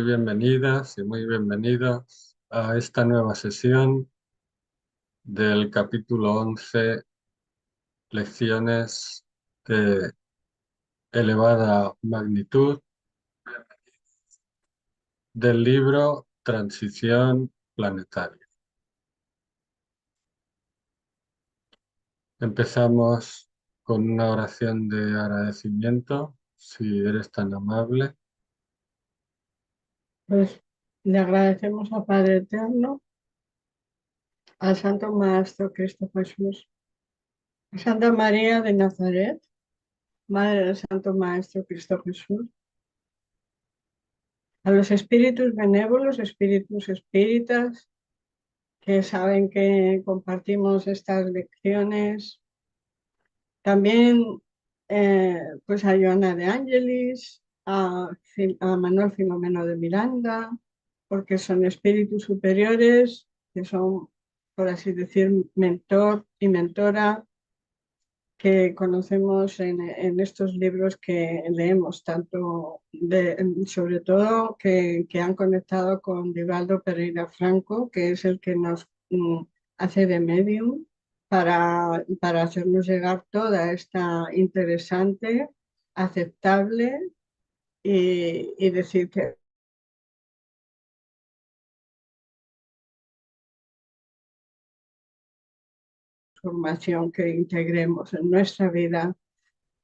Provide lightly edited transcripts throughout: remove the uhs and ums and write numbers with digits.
Bienvenidas y muy bienvenidos a esta nueva sesión del capítulo 11, lecciones de elevada magnitud del libro Transición Planetaria. Empezamos con una oración de agradecimiento, si eres tan amable. Pues le agradecemos al Padre Eterno, al Santo Maestro Cristo Jesús, a Santa María de Nazaret, Madre del Santo Maestro Cristo Jesús, a los espíritus benévolos, espíritus espíritas, que saben que compartimos estas lecciones. También pues a Joana de Ángelis, a Manuel Filomeno de Miranda, porque son espíritus superiores que son, por así decir, mentor y mentora que conocemos en estos libros que leemos, sobre todo que han conectado con Divaldo Pereira Franco, que es el que nos hace de medium para hacernos llegar toda esta interesante, aceptable y decir que información que integremos en nuestra vida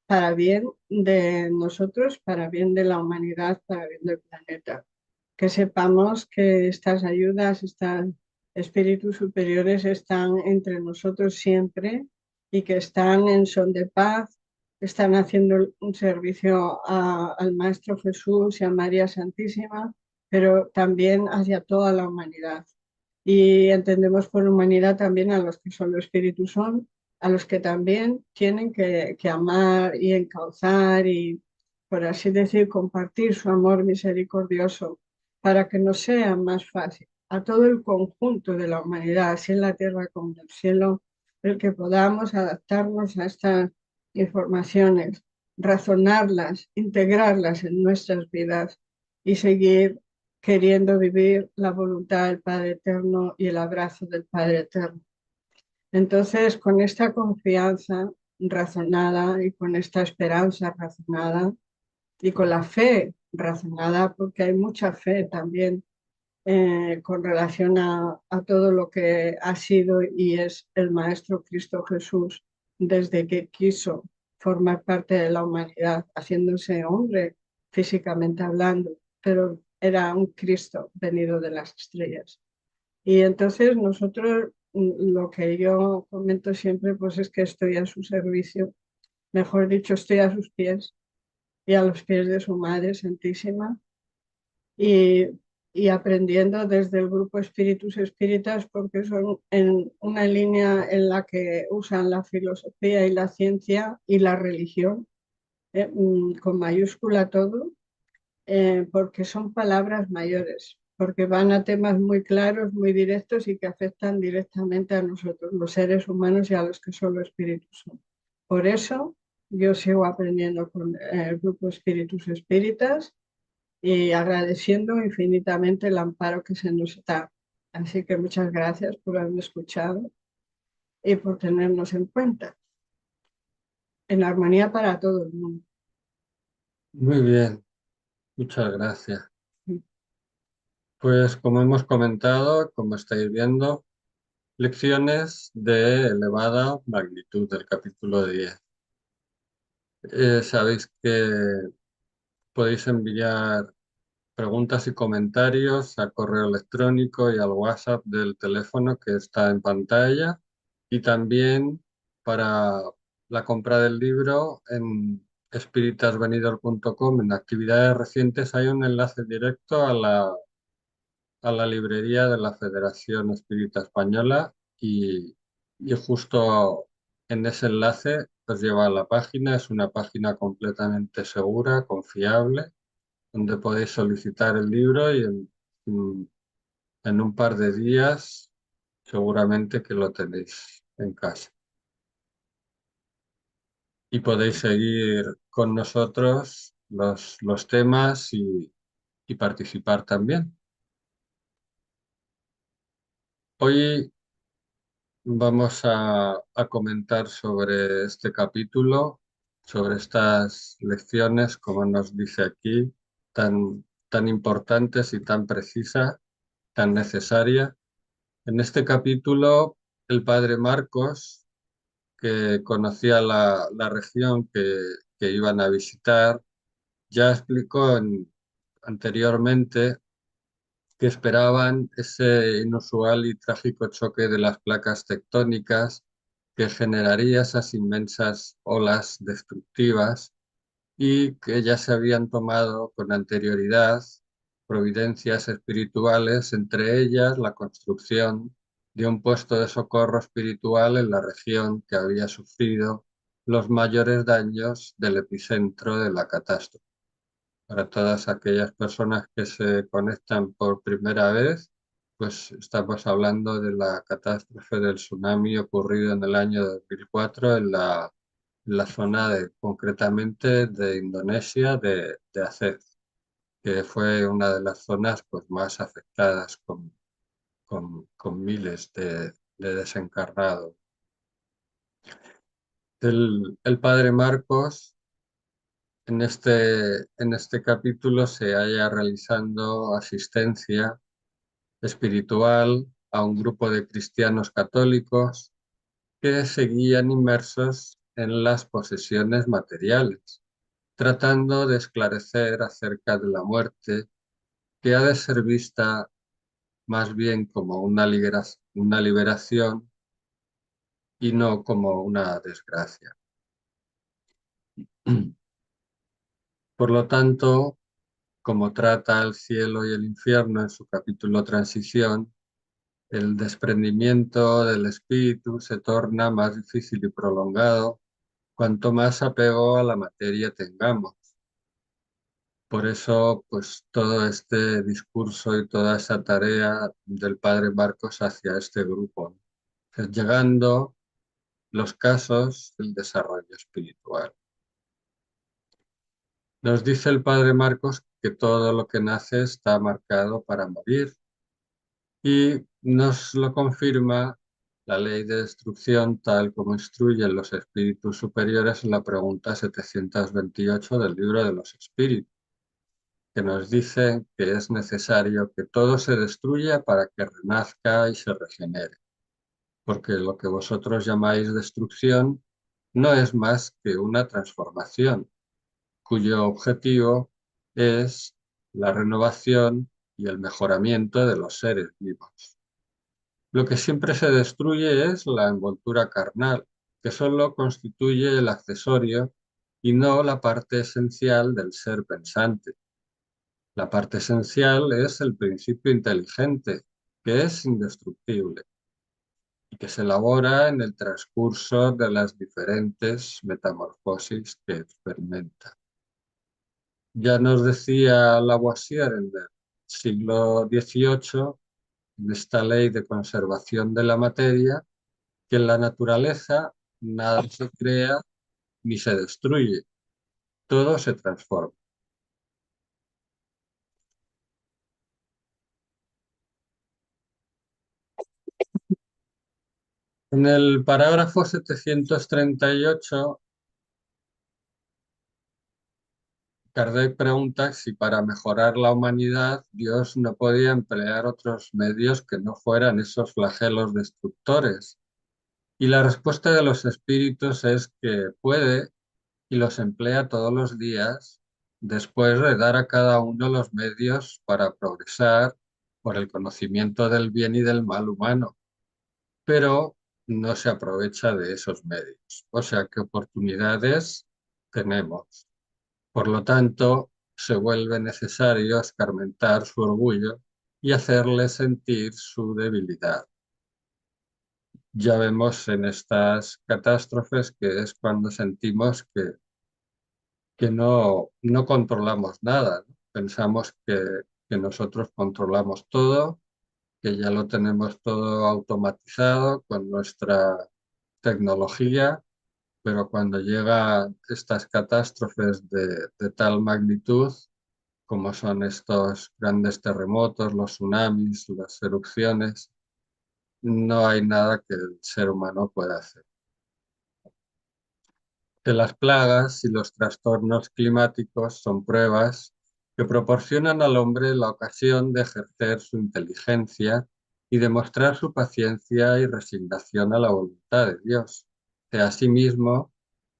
para bien de nosotros, para bien de la humanidad, para bien del planeta. Que sepamos que estas ayudas, estos espíritus superiores están entre nosotros siempre y que están en son de paz, están haciendo un servicio al Maestro Jesús y a María Santísima, pero también hacia toda la humanidad. Y entendemos por humanidad también a los que solo espíritus son, a los que también tienen que amar y encauzar y, por así decir, compartir su amor misericordioso para que nos sea más fácil a todo el conjunto de la humanidad, así en la tierra como en el cielo, el que podamos adaptarnos a estas informaciones, razonarlas, integrarlas en nuestras vidas y seguir queriendo vivir la voluntad del Padre Eterno y el abrazo del Padre Eterno. Entonces, con esta confianza razonada y con esta esperanza razonada y con la fe razonada, porque hay mucha fe también con relación a todo lo que ha sido y es el Maestro Cristo Jesús desde que quiso formar parte de la humanidad, haciéndose hombre físicamente hablando, pero era un Cristo venido de las estrellas. Y entonces nosotros, lo que yo comento siempre, pues es que estoy a su servicio, mejor dicho, estoy a sus pies y a los pies de su Madre Santísima y, y aprendiendo desde el grupo Espíritus Espíritas porque son en una línea en la que usan la filosofía y la ciencia y la religión, con mayúscula todo, porque son palabras mayores, porque van a temas muy claros, muy directos y que afectan directamente a nosotros, los seres humanos y a los que solo espíritus son. Por eso yo sigo aprendiendo con el grupo Espíritus Espíritas y agradeciendo infinitamente el amparo que se nos da. Así que muchas gracias por haberme escuchado y por tenernos en cuenta, en armonía para todo el mundo. Muy bien, muchas gracias. Pues como hemos comentado, como estáis viendo, lecciones de elevada magnitud del capítulo 10. Sabéis que podéis enviar preguntas y comentarios al correo electrónico y al WhatsApp del teléfono que está en pantalla y también para la compra del libro en espiritasvenidor.com en actividades recientes hay un enlace directo a la librería de la Federación Espírita Española y justo en ese enlace os lleva a la página. Es una página completamente segura, confiable, donde podéis solicitar el libro y en un par de días seguramente que lo tenéis en casa. Y podéis seguir con nosotros los temas y y participar también. Hoy vamos a comentar sobre este capítulo, sobre estas lecciones, como nos dice aquí, tan importantes y tan precisas, tan necesarias. En este capítulo, el padre Marcos, que conocía la región que iban a visitar, ya explicó anteriormente que esperaban ese inusual y trágico choque de las placas tectónicas que generaría esas inmensas olas destructivas y que ya se habían tomado con anterioridad providencias espirituales, entre ellas la construcción de un puesto de socorro espiritual en la región que había sufrido los mayores daños del epicentro de la catástrofe. Para todas aquellas personas que se conectan por primera vez, pues estamos hablando de la catástrofe del tsunami ocurrido en el año 2004 en la zona concretamente de Indonesia, de Aceh, que fue una de las zonas pues, más afectadas con miles de desencarnados. El padre Marcos en este capítulo se halla realizando asistencia espiritual a un grupo de cristianos católicos que seguían inmersos en las posesiones materiales, tratando de esclarecer acerca de la muerte, que ha de ser vista más bien como una liberación y no como una desgracia. Por lo tanto, como trata el cielo y el infierno en su capítulo Transición, el desprendimiento del espíritu se torna más difícil y prolongado cuanto más apego a la materia tengamos. Por eso, pues todo este discurso y toda esa tarea del padre Marcos hacia este grupo, ¿no? Llegando los casos del desarrollo espiritual. Nos dice el padre Marcos que todo lo que nace está marcado para morir y nos lo confirma la ley de destrucción tal como instruyen los espíritus superiores en la pregunta 728 del libro de los espíritus, que nos dice que es necesario que todo se destruya para que renazca y se regenere, porque lo que vosotros llamáis destrucción no es más que una transformación, cuyo objetivo es la renovación y el mejoramiento de los seres vivos. Lo que siempre se destruye es la envoltura carnal, que solo constituye el accesorio y no la parte esencial del ser pensante. La parte esencial es el principio inteligente, que es indestructible y que se elabora en el transcurso de las diferentes metamorfosis que experimenta. Ya nos decía Lavoisier en el siglo XVIII, en esta ley de conservación de la materia, que en la naturaleza nada se crea ni se destruye, todo se transforma. En el parágrafo 738, Kardec pregunta si para mejorar la humanidad Dios no podía emplear otros medios que no fueran esos flagelos destructores. Y la respuesta de los espíritus es que puede y los emplea todos los días después de dar a cada uno los medios para progresar por el conocimiento del bien y del mal humano, pero no se aprovecha de esos medios. O sea, ¿qué oportunidades tenemos? Por lo tanto, se vuelve necesario escarmentar su orgullo y hacerle sentir su debilidad. Ya vemos en estas catástrofes que es cuando sentimos que no controlamos nada, ¿no? Pensamos que nosotros controlamos todo, que ya lo tenemos todo automatizado con nuestra tecnología, pero cuando llegan estas catástrofes de tal magnitud, como son estos grandes terremotos, los tsunamis, las erupciones, no hay nada que el ser humano pueda hacer. Que las plagas y los trastornos climáticos son pruebas que proporcionan al hombre la ocasión de ejercer su inteligencia y demostrar su paciencia y resignación a la voluntad de Dios, que asimismo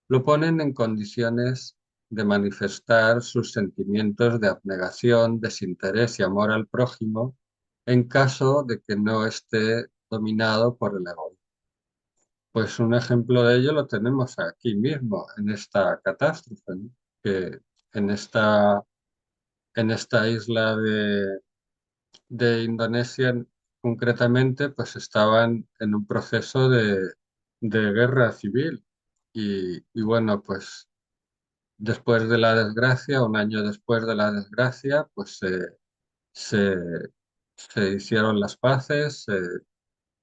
lo ponen en condiciones de manifestar sus sentimientos de abnegación, desinterés y amor al prójimo en caso de que no esté dominado por el egoísmo. Pues un ejemplo de ello lo tenemos aquí mismo, en esta catástrofe, ¿no? Que en en esta isla de Indonesia concretamente, pues estaban en un proceso de guerra civil. Y bueno, pues después de la desgracia, un año después de la desgracia, pues se, se hicieron las paces,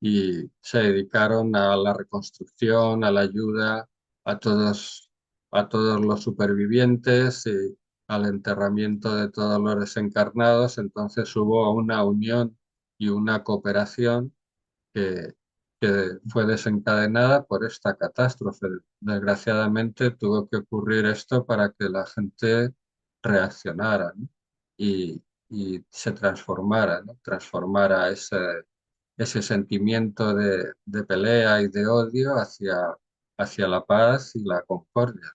y se dedicaron a la reconstrucción, a la ayuda a a todos los supervivientes y al enterramiento de todos los desencarnados. Entonces hubo una unión y una cooperación que, que fue desencadenada por esta catástrofe. Desgraciadamente tuvo que ocurrir esto para que la gente reaccionara, ¿no? Y se transformara, ¿no? Transformara ese sentimiento de pelea y de odio hacia la paz y la concordia.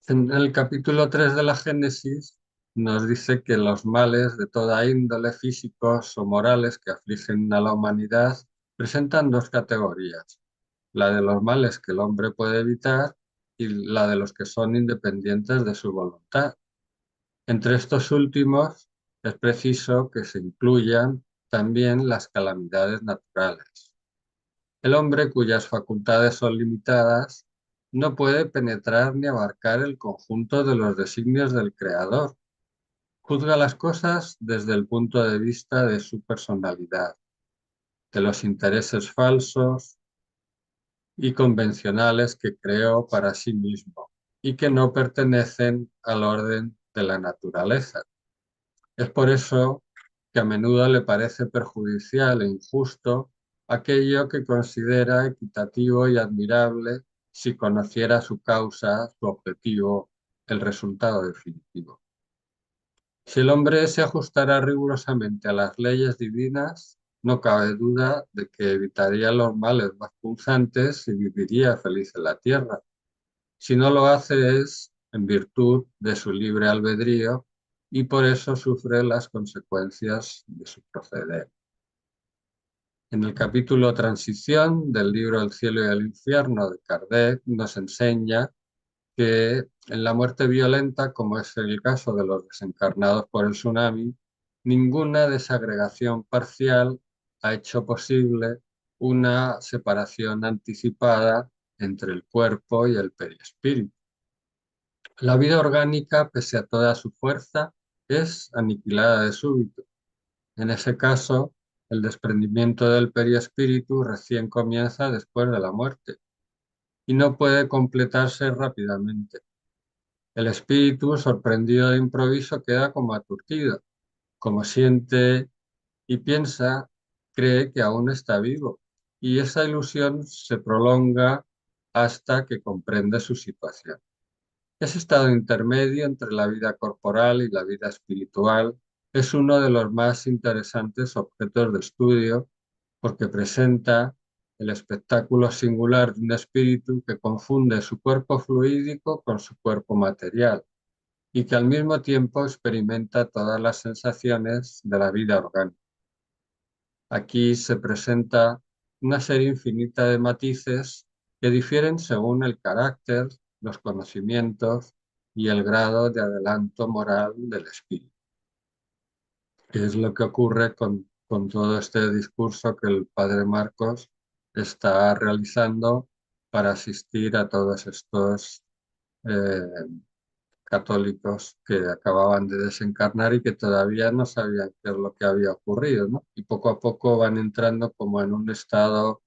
En el capítulo 3 de la Génesis nos dice que los males de toda índole, físicos o morales que afligen a la humanidad, presentan dos categorías: la de los males que el hombre puede evitar y la de los que son independientes de su voluntad. Entre estos últimos es preciso que se incluyan también las calamidades naturales. El hombre, cuyas facultades son limitadas, no puede penetrar ni abarcar el conjunto de los designios del Creador. Juzga las cosas desde el punto de vista de su personalidad, de los intereses falsos y convencionales que creó para sí mismo y que no pertenecen al orden de la naturaleza. Es por eso que a menudo le parece perjudicial e injusto aquello que considera equitativo y admirable si conociera su causa, su objetivo, el resultado definitivo. Si el hombre se ajustara rigurosamente a las leyes divinas, no cabe duda de que evitaría los males más punzantes y viviría feliz en la tierra. Si no lo hace es en virtud de su libre albedrío y por eso sufre las consecuencias de su proceder. En el capítulo Transición del libro El cielo y el infierno de Kardec nos enseña que en la muerte violenta, como es el caso de los desencarnados por el tsunami, ninguna desagregación parcial ha hecho posible una separación anticipada entre el cuerpo y el perispíritu. La vida orgánica, pese a toda su fuerza, es aniquilada de súbito. En ese caso, el desprendimiento del perispíritu recién comienza después de la muerte y no puede completarse rápidamente. El espíritu, sorprendido de improviso, queda como aturdido, como siente y piensa, cree que aún está vivo, y esa ilusión se prolonga hasta que comprende su situación. Ese estado intermedio entre la vida corporal y la vida espiritual es uno de los más interesantes objetos de estudio porque presenta el espectáculo singular de un espíritu que confunde su cuerpo fluídico con su cuerpo material y que al mismo tiempo experimenta todas las sensaciones de la vida orgánica. Aquí se presenta una serie infinita de matices que difieren según el carácter, los conocimientos y el grado de adelanto moral del espíritu. Que es lo que ocurre con todo este discurso que el padre Marcos está realizando para asistir a todos estos eh, católicos que acababan de desencarnar y que todavía no sabían qué es lo que había ocurrido, ¿no? Y poco a poco van entrando como en un estado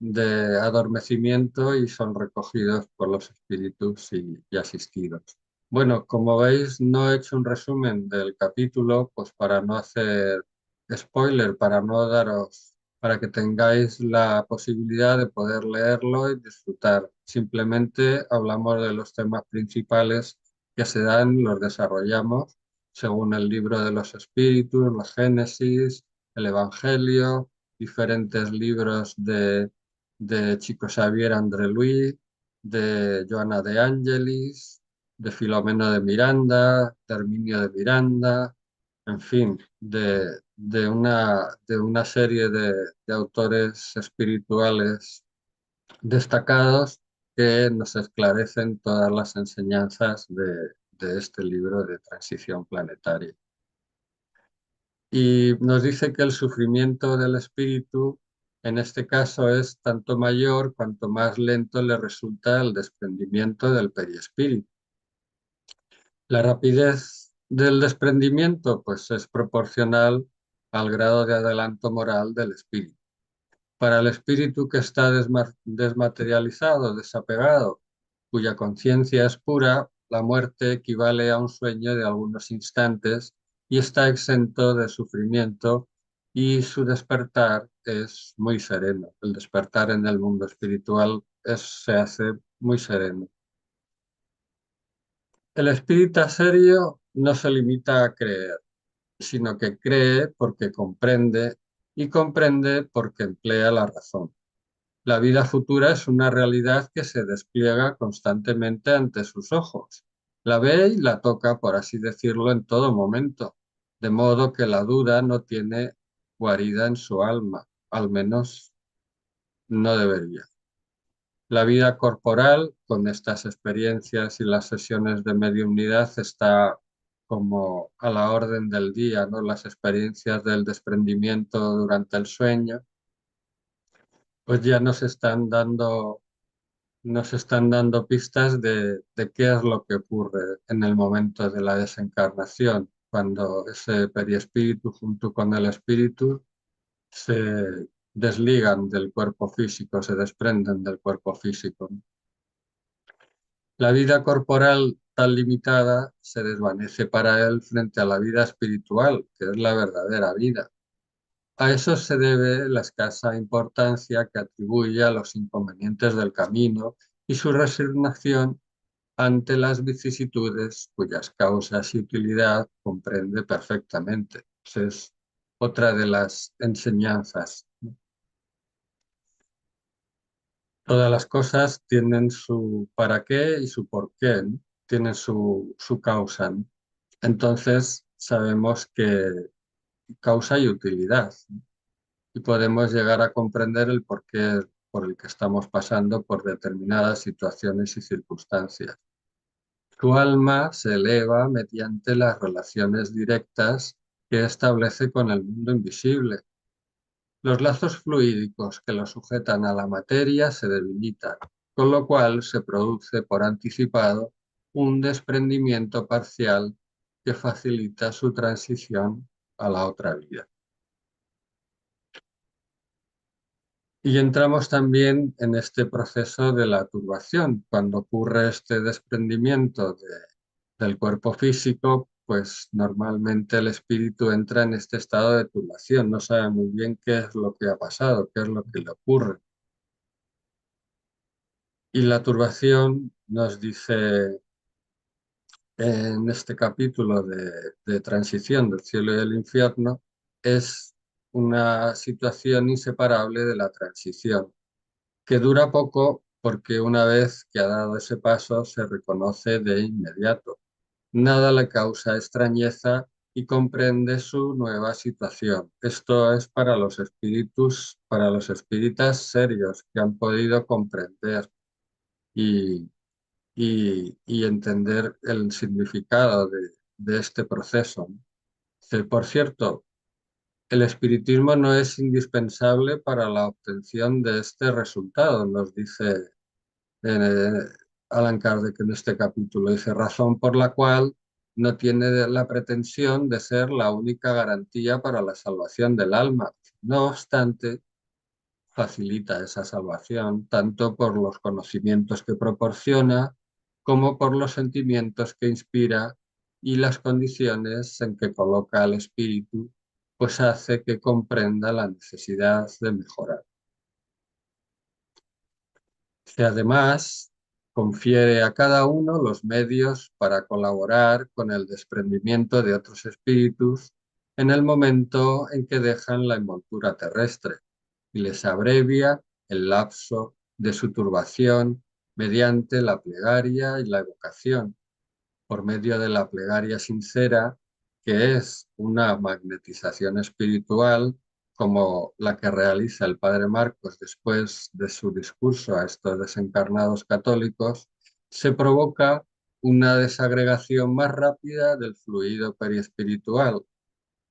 de adormecimiento y son recogidos por los espíritus y asistidos. Bueno, como veis, no he hecho un resumen del capítulo, pues para no hacer spoiler, para no daros, para que tengáis la posibilidad de poder leerlo y disfrutar. Simplemente hablamos de los temas principales que se dan, los desarrollamos según el libro de los espíritus, la Génesis, el Evangelio, diferentes libros de Chico Xavier André Luis, de Joana de Angelis, de Filomeno de Miranda, de Herminio de Miranda, en fin, de una serie de autores espirituales destacados que nos esclarecen todas las enseñanzas de este libro de transición planetaria. Y nos dice que el sufrimiento del espíritu, en este caso, es tanto mayor cuanto más lento le resulta el desprendimiento del perispíritu. La rapidez del desprendimiento, pues, es proporcional al grado de adelanto moral del espíritu. Para el espíritu que está desmaterializado, desapegado, cuya conciencia es pura, la muerte equivale a un sueño de algunos instantes y está exento de sufrimiento y su despertar es muy sereno. El despertar en el mundo espiritual se hace muy sereno. El espíritu serio no se limita a creer, sino que cree porque comprende y comprende porque emplea la razón. La vida futura es una realidad que se despliega constantemente ante sus ojos. La ve y la toca, por así decirlo, en todo momento, de modo que la duda no tiene guarida en su alma, al menos no debería. La vida corporal, con estas experiencias y las sesiones de mediunidad, está como a la orden del día, ¿no? Las experiencias del desprendimiento durante el sueño, pues ya nos están dando pistas de qué es lo que ocurre en el momento de la desencarnación, cuando ese perispíritu junto con el espíritu se desligan del cuerpo físico, se desprenden del cuerpo físico. La vida corporal tan limitada se desvanece para él frente a la vida espiritual, que es la verdadera vida. A eso se debe la escasa importancia que atribuye a los inconvenientes del camino y su resignación ante las vicisitudes cuyas causas y utilidad comprende perfectamente. Esa es otra de las enseñanzas. Todas las cosas tienen su para qué y su por qué, ¿no? Tienen su causa, ¿no? Entonces sabemos que causa y utilidad, ¿no? Y podemos llegar a comprender el porqué por el que estamos pasando por determinadas situaciones y circunstancias. Su alma se eleva mediante las relaciones directas que establece con el mundo invisible. Los lazos fluídicos que lo sujetan a la materia se debilitan, con lo cual se produce por anticipado un desprendimiento parcial que facilita su transición a la otra vida. Y entramos también en este proceso de la turbación. Cuando ocurre este desprendimiento del cuerpo físico, pues normalmente el espíritu entra en este estado de turbación. No sabe muy bien qué es lo que ha pasado, qué es lo que le ocurre. Y la turbación, nos dice en este capítulo de transición del cielo y del infierno, es una situación inseparable de la transición, que dura poco porque una vez que ha dado ese paso se reconoce de inmediato. Nada le causa extrañeza y comprende su nueva situación. Esto es para los espíritus, para los espíritas serios que han podido comprender y, y entender el significado de este proceso. Por cierto, el espiritismo no es indispensable para la obtención de este resultado, nos dice eh, Alan Kardec en este capítulo. Dice, razón por la cual no tiene la pretensión de ser la única garantía para la salvación del alma. No obstante, facilita esa salvación tanto por los conocimientos que proporciona como por los sentimientos que inspira y las condiciones en que coloca al espíritu, pues hace que comprenda la necesidad de mejorar. Que además confiere a cada uno los medios para colaborar con el desprendimiento de otros espíritus en el momento en que dejan la envoltura terrestre y les abrevia el lapso de su turbación mediante la plegaria y la evocación, por medio de la plegaria sincera, que es una magnetización espiritual como la que realiza el padre Marcos después de su discurso a estos desencarnados católicos, se provoca una desagregación más rápida del fluido periespiritual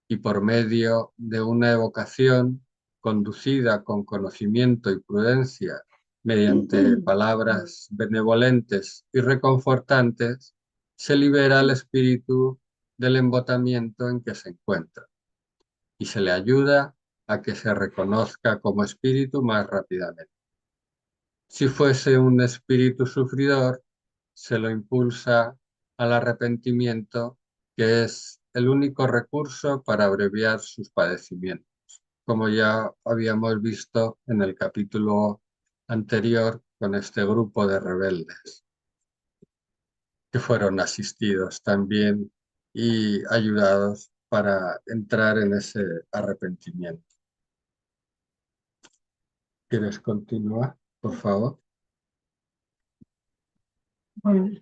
y por medio de una evocación conducida con conocimiento y prudencia mediante palabras benevolentes y reconfortantes, se libera al espíritu del embotamiento en que se encuentra y se le ayuda a que se reconozca como espíritu más rápidamente. Si fuese un espíritu sufridor, se lo impulsa al arrepentimiento, que es el único recurso para abreviar sus padecimientos, como ya habíamos visto en el capítulo anterior con este grupo de rebeldes, que fueron asistidos también y ayudados para entrar en ese arrepentimiento. ¿Quieres continuar, por favor? Bueno,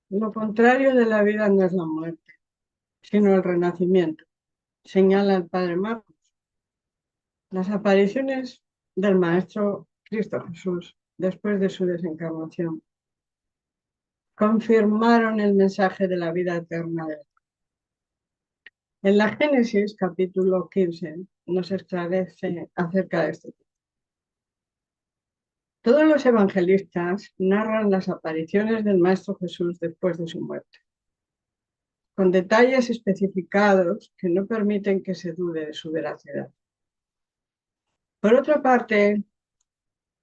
lo contrario de la vida no es la muerte, sino el renacimiento, señala el padre Marcos. Las apariciones del Maestro Cristo Jesús después de su desencarnación confirmaron el mensaje de la vida eterna de él. En la Génesis, capítulo 15, nos esclarece acerca de este tema. Todos los evangelistas narran las apariciones del Maestro Jesús después de su muerte, con detalles especificados que no permiten que se dude de su veracidad. Por otra parte,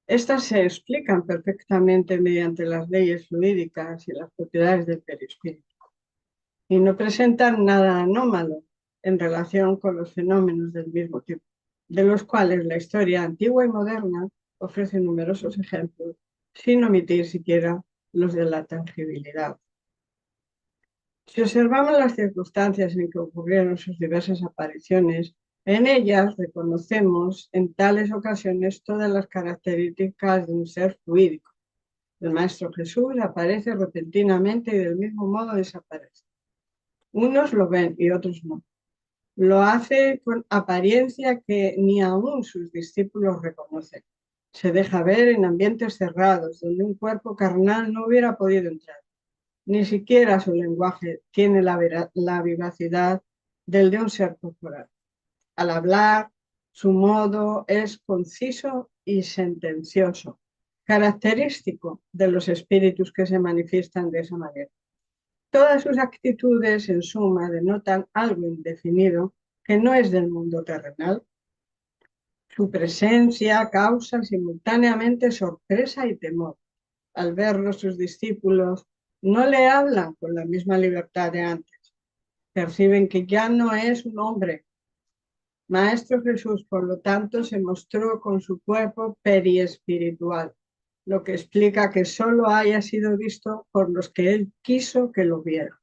estas se explican perfectamente mediante las leyes fluídicas y las propiedades del perispíritu y no presentan nada anómalo en relación con los fenómenos del mismo tipo, de los cuales la historia antigua y moderna ofrece numerosos ejemplos, sin omitir siquiera los de la tangibilidad. Si observamos las circunstancias en que ocurrieron sus diversas apariciones, en ellas reconocemos en tales ocasiones todas las características de un ser fluídico. El Maestro Jesús aparece repentinamente y del mismo modo desaparece. Unos lo ven y otros no. Lo hace con apariencia que ni aún sus discípulos reconocen. Se deja ver en ambientes cerrados, donde un cuerpo carnal no hubiera podido entrar. Ni siquiera su lenguaje tiene la vivacidad del de un ser corporal. Al hablar, su modo es conciso y sentencioso, característico de los espíritus que se manifiestan de esa manera. Todas sus actitudes, en suma, denotan algo indefinido que no es del mundo terrenal. Su presencia causa simultáneamente sorpresa y temor. Al verlo, sus discípulos no le hablan con la misma libertad de antes. Perciben que ya no es un hombre. Maestro Jesús, por lo tanto, se mostró con su cuerpo periespiritual, lo que explica que solo haya sido visto por los que él quiso que lo vieran.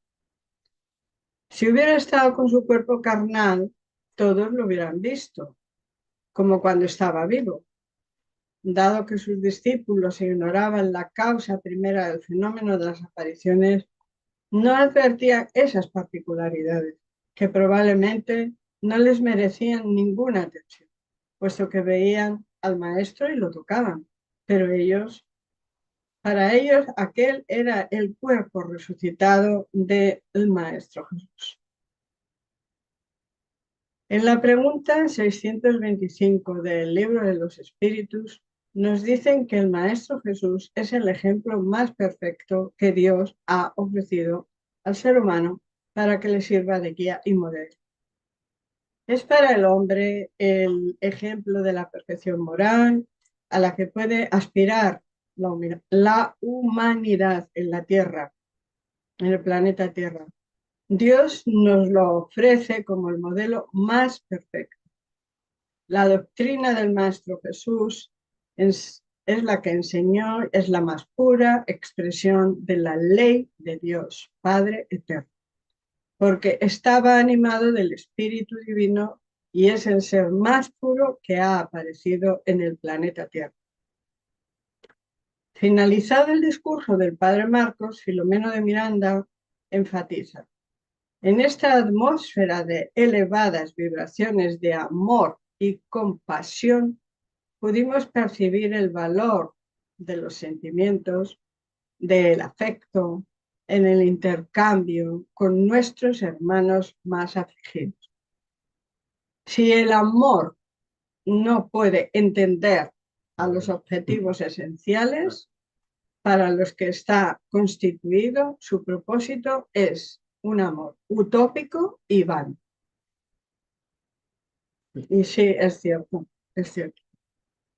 Si hubiera estado con su cuerpo carnal, todos lo hubieran visto, como cuando estaba vivo. Dado que sus discípulos ignoraban la causa primera del fenómeno de las apariciones, no advertían esas particularidades, que probablemente no les merecían ninguna atención, puesto que veían al Maestro y lo tocaban, pero para ellos, aquel era el cuerpo resucitado del Maestro Jesús. En la pregunta 625 del Libro de los Espíritus, nos dicen que el Maestro Jesús es el ejemplo más perfecto que Dios ha ofrecido al ser humano para que le sirva de guía y modelo. Es para el hombre el ejemplo de la perfección moral a la que puede aspirar la humanidad en la Tierra, en el planeta Tierra. Dios nos lo ofrece como el modelo más perfecto. La doctrina del Maestro Jesús es la que enseñó, es la más pura expresión de la ley de Dios, Padre eterno, porque estaba animado del Espíritu Divino y es el ser más puro que ha aparecido en el planeta Tierra. Finalizado el discurso del padre Marcos, Filomeno de Miranda enfatiza: en esta atmósfera de elevadas vibraciones de amor y compasión, pudimos percibir el valor de los sentimientos, del afecto, en el intercambio con nuestros hermanos más afligidos. Si el amor no puede entender a los objetivos esenciales para los que está constituido, su propósito es un amor utópico y vano. Y sí, es cierto, es cierto.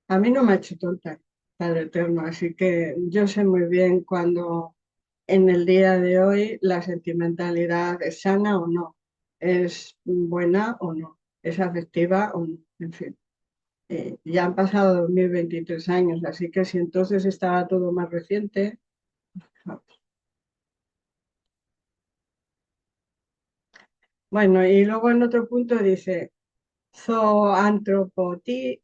A mí no me ha hecho tonta, Padre Eterno, así que yo sé muy bien cuando en el día de hoy la sentimentalidad es sana o no, es buena o no, es afectiva o no, en fin. Ya han pasado 2023 años, así que si entonces estaba todo más reciente, no. Bueno, y luego en otro punto dice, zoantropía.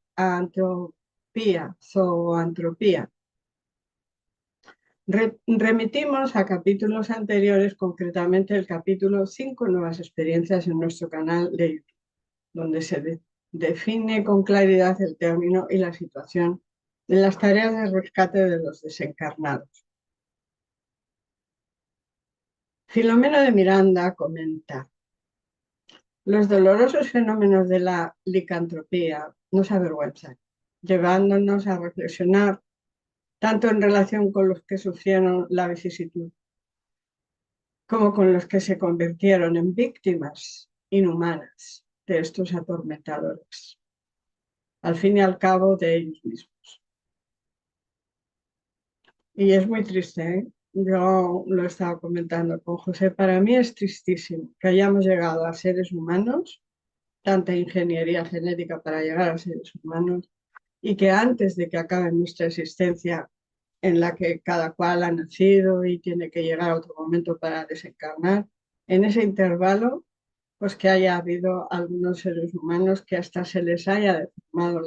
Remitimos a capítulos anteriores, concretamente el capítulo 5 nuevas experiencias en nuestro canal de YouTube, donde se define con claridad el término y la situación de las tareas de rescate de los desencarnados. Filomeno de Miranda comenta: los dolorosos fenómenos de la licantropía nos avergüenzan, llevándonos a reflexionar tanto en relación con los que sufrieron la vicisitud como con los que se convirtieron en víctimas inhumanas de estos atormentadores, al fin y al cabo de ellos mismos. Y es muy triste, ¿eh? Yo lo he estado comentando con José, para mí es tristísimo que hayamos llegado a seres humanos, tanta ingeniería genética para llegar a seres humanos, y que antes de que acabe nuestra existencia, en la que cada cual ha nacido y tiene que llegar a otro momento para desencarnar, en ese intervalo, pues que haya habido algunos seres humanos que hasta se les haya deformado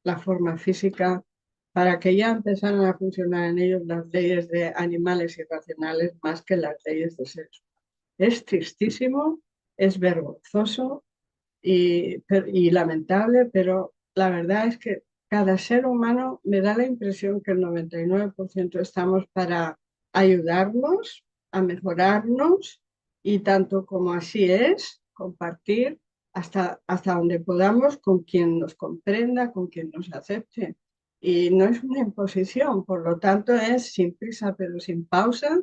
la forma física para que ya empezaran a funcionar en ellos las leyes de animales irracionales más que las leyes de seres humanos. Es tristísimo, es vergonzoso y lamentable, pero la verdad es que cada ser humano me da la impresión que el 99% estamos para ayudarnos, a mejorarnos y tanto como así es, compartir hasta donde podamos con quien nos comprenda, con quien nos acepte. Y no es una imposición, por lo tanto es sin prisa pero sin pausa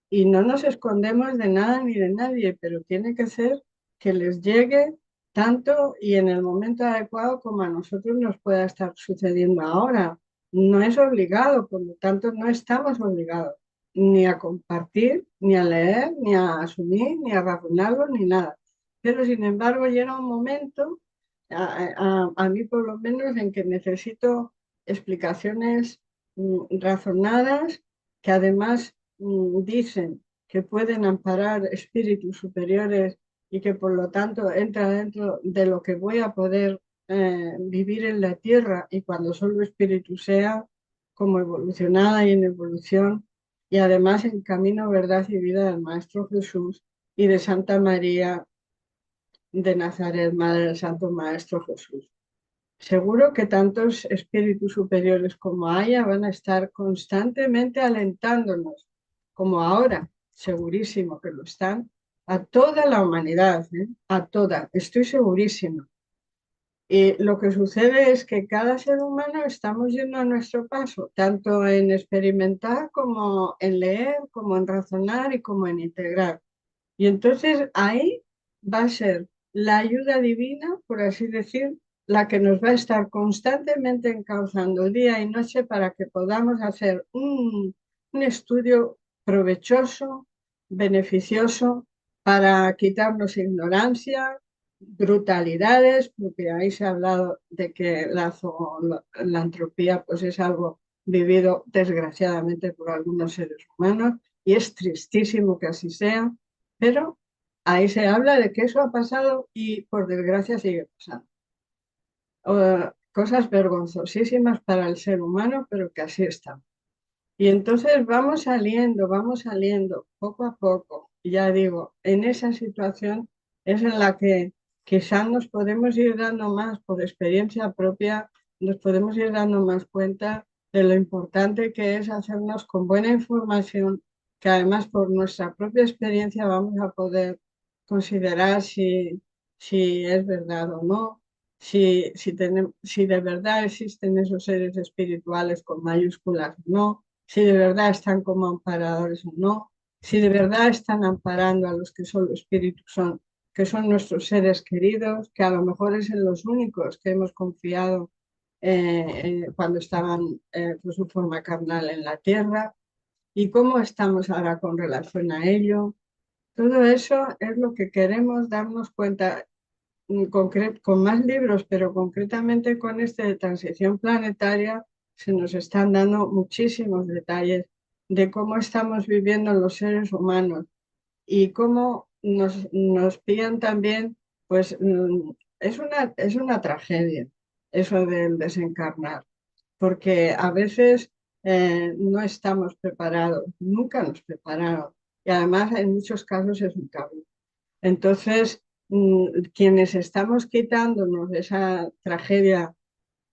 y no nos escondemos de nada ni de nadie, pero tiene que ser que les llegue tanto y en el momento adecuado como a nosotros nos pueda estar sucediendo ahora. No es obligado, por lo tanto no estamos obligados ni a compartir, ni a leer, ni a asumir, ni a razonarlo, ni nada. Pero sin embargo llega un momento, a mí por lo menos, en que necesito explicaciones razonadas que además dicen que pueden amparar espíritus superiores y que por lo tanto entra dentro de lo que voy a poder vivir en la tierra y cuando solo espíritu sea como evolucionada y en evolución y además en camino, verdad y vida del Maestro Jesús y de Santa María de Nazaret, Madre del Santo Maestro Jesús. Seguro que tantos espíritus superiores como haya van a estar constantemente alentándonos, como ahora, segurísimo que lo están, a toda la humanidad, ¿eh? A toda, estoy segurísima. Y lo que sucede es que cada ser humano estamos yendo a nuestro paso, tanto en experimentar como en leer, como en razonar y como en integrar. Y entonces ahí va a ser la ayuda divina, por así decir, la que nos va a estar constantemente encauzando día y noche para que podamos hacer un estudio provechoso, beneficioso, para quitarnos ignorancia, brutalidades, porque ahí se ha hablado de que la entropía pues es algo vivido desgraciadamente por algunos seres humanos y es tristísimo que así sea, pero ahí se habla de que eso ha pasado y por desgracia sigue pasando. Cosas vergonzosísimas para el ser humano, pero que así está. Y entonces vamos saliendo poco a poco. Y ya digo, en esa situación es en la que quizás nos podemos ir dando más por experiencia propia, nos podemos ir dando más cuenta de lo importante que es hacernos con buena información, que además por nuestra propia experiencia vamos a poder considerar si es verdad o no, si de verdad existen esos seres espirituales con mayúsculas o no, si de verdad están como amparadores o no, si de verdad están amparando a los que solo espíritus son, que son nuestros seres queridos, que a lo mejor es en los únicos que hemos confiado cuando estaban con su forma carnal en la tierra, y cómo estamos ahora con relación a ello. Todo eso es lo que queremos darnos cuenta con más libros, pero concretamente con este de transición planetaria, se nos están dando muchísimos detalles de cómo estamos viviendo los seres humanos y cómo nos pillan también, pues es una tragedia eso del desencarnar, porque a veces no estamos preparados, nunca nos prepararon y además en muchos casos es un tabú. Entonces, quienes estamos quitándonos de esa tragedia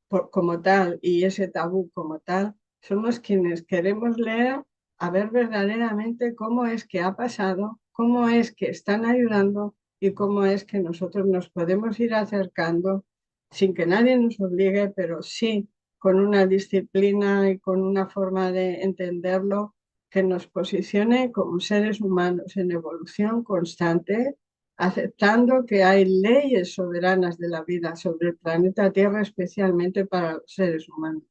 como tal y ese tabú como tal, somos quienes queremos leer a ver verdaderamente cómo es que ha pasado, cómo es que están ayudando y cómo es que nosotros nos podemos ir acercando sin que nadie nos obligue, pero sí con una disciplina y con una forma de entenderlo que nos posicione como seres humanos en evolución constante, aceptando que hay leyes soberanas de la vida sobre el planeta Tierra, especialmente para los seres humanos.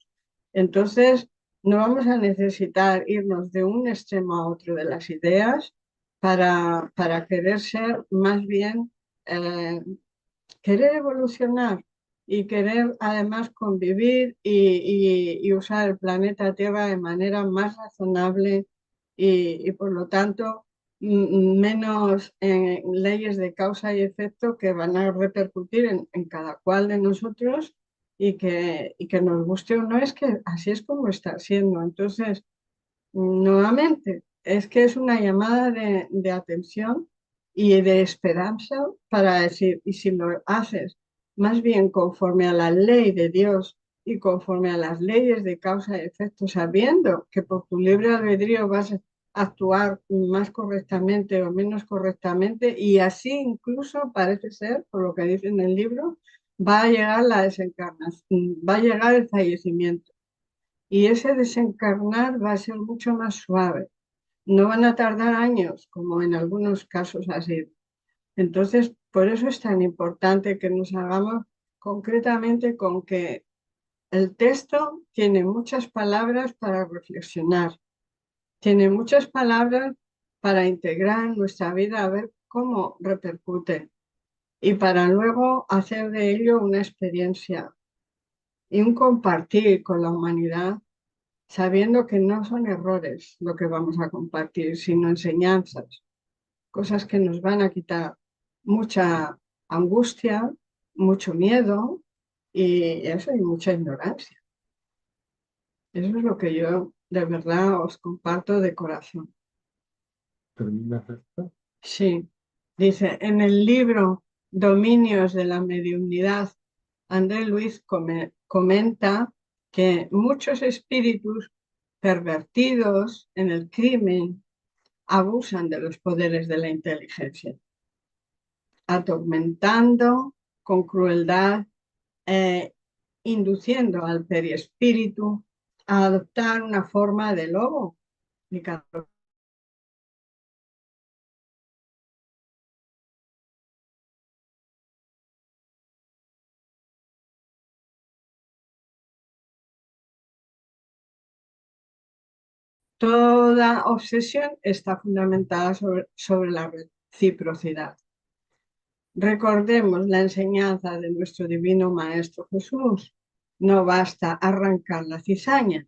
Entonces, no vamos a necesitar irnos de un extremo a otro de las ideas para querer ser más bien, eh, querer evolucionar y querer además convivir y usar el planeta Tierra de manera más razonable y por lo tanto menos en leyes de causa y efecto que van a repercutir en cada cual de nosotros y que nos guste o no, es que así es como está siendo. Entonces, nuevamente, es que es una llamada de atención y de esperanza para decir, y si lo haces más bien conforme a la ley de Dios y conforme a las leyes de causa y efecto, sabiendo que por tu libre albedrío vas a actuar más correctamente o menos correctamente, y así incluso parece ser, por lo que dice en el libro, va a llegar la desencarnación, va a llegar el fallecimiento. Y ese desencarnar va a ser mucho más suave. No van a tardar años, como en algunos casos ha sido. Entonces, por eso es tan importante que nos hagamos concretamente con que el texto tiene muchas palabras para reflexionar, tiene muchas palabras para integrar en nuestra vida a ver cómo repercute y para luego hacer de ello una experiencia y un compartir con la humanidad, sabiendo que no son errores lo que vamos a compartir, sino enseñanzas, cosas que nos van a quitar mucha angustia, mucho miedo y eso y mucha ignorancia. Eso es lo que yo de verdad os comparto de corazón. ¿Terminas esto? Sí, dice, en el libro Dominios de la Mediunidad, André Luis comenta que muchos espíritus pervertidos en el crimen abusan de los poderes de la inteligencia, atormentando con crueldad, eh, induciendo al perispíritu a adoptar una forma de lobo. Toda obsesión está fundamentada sobre la reciprocidad. Recordemos la enseñanza de nuestro divino Maestro Jesús. No basta arrancar la cizaña,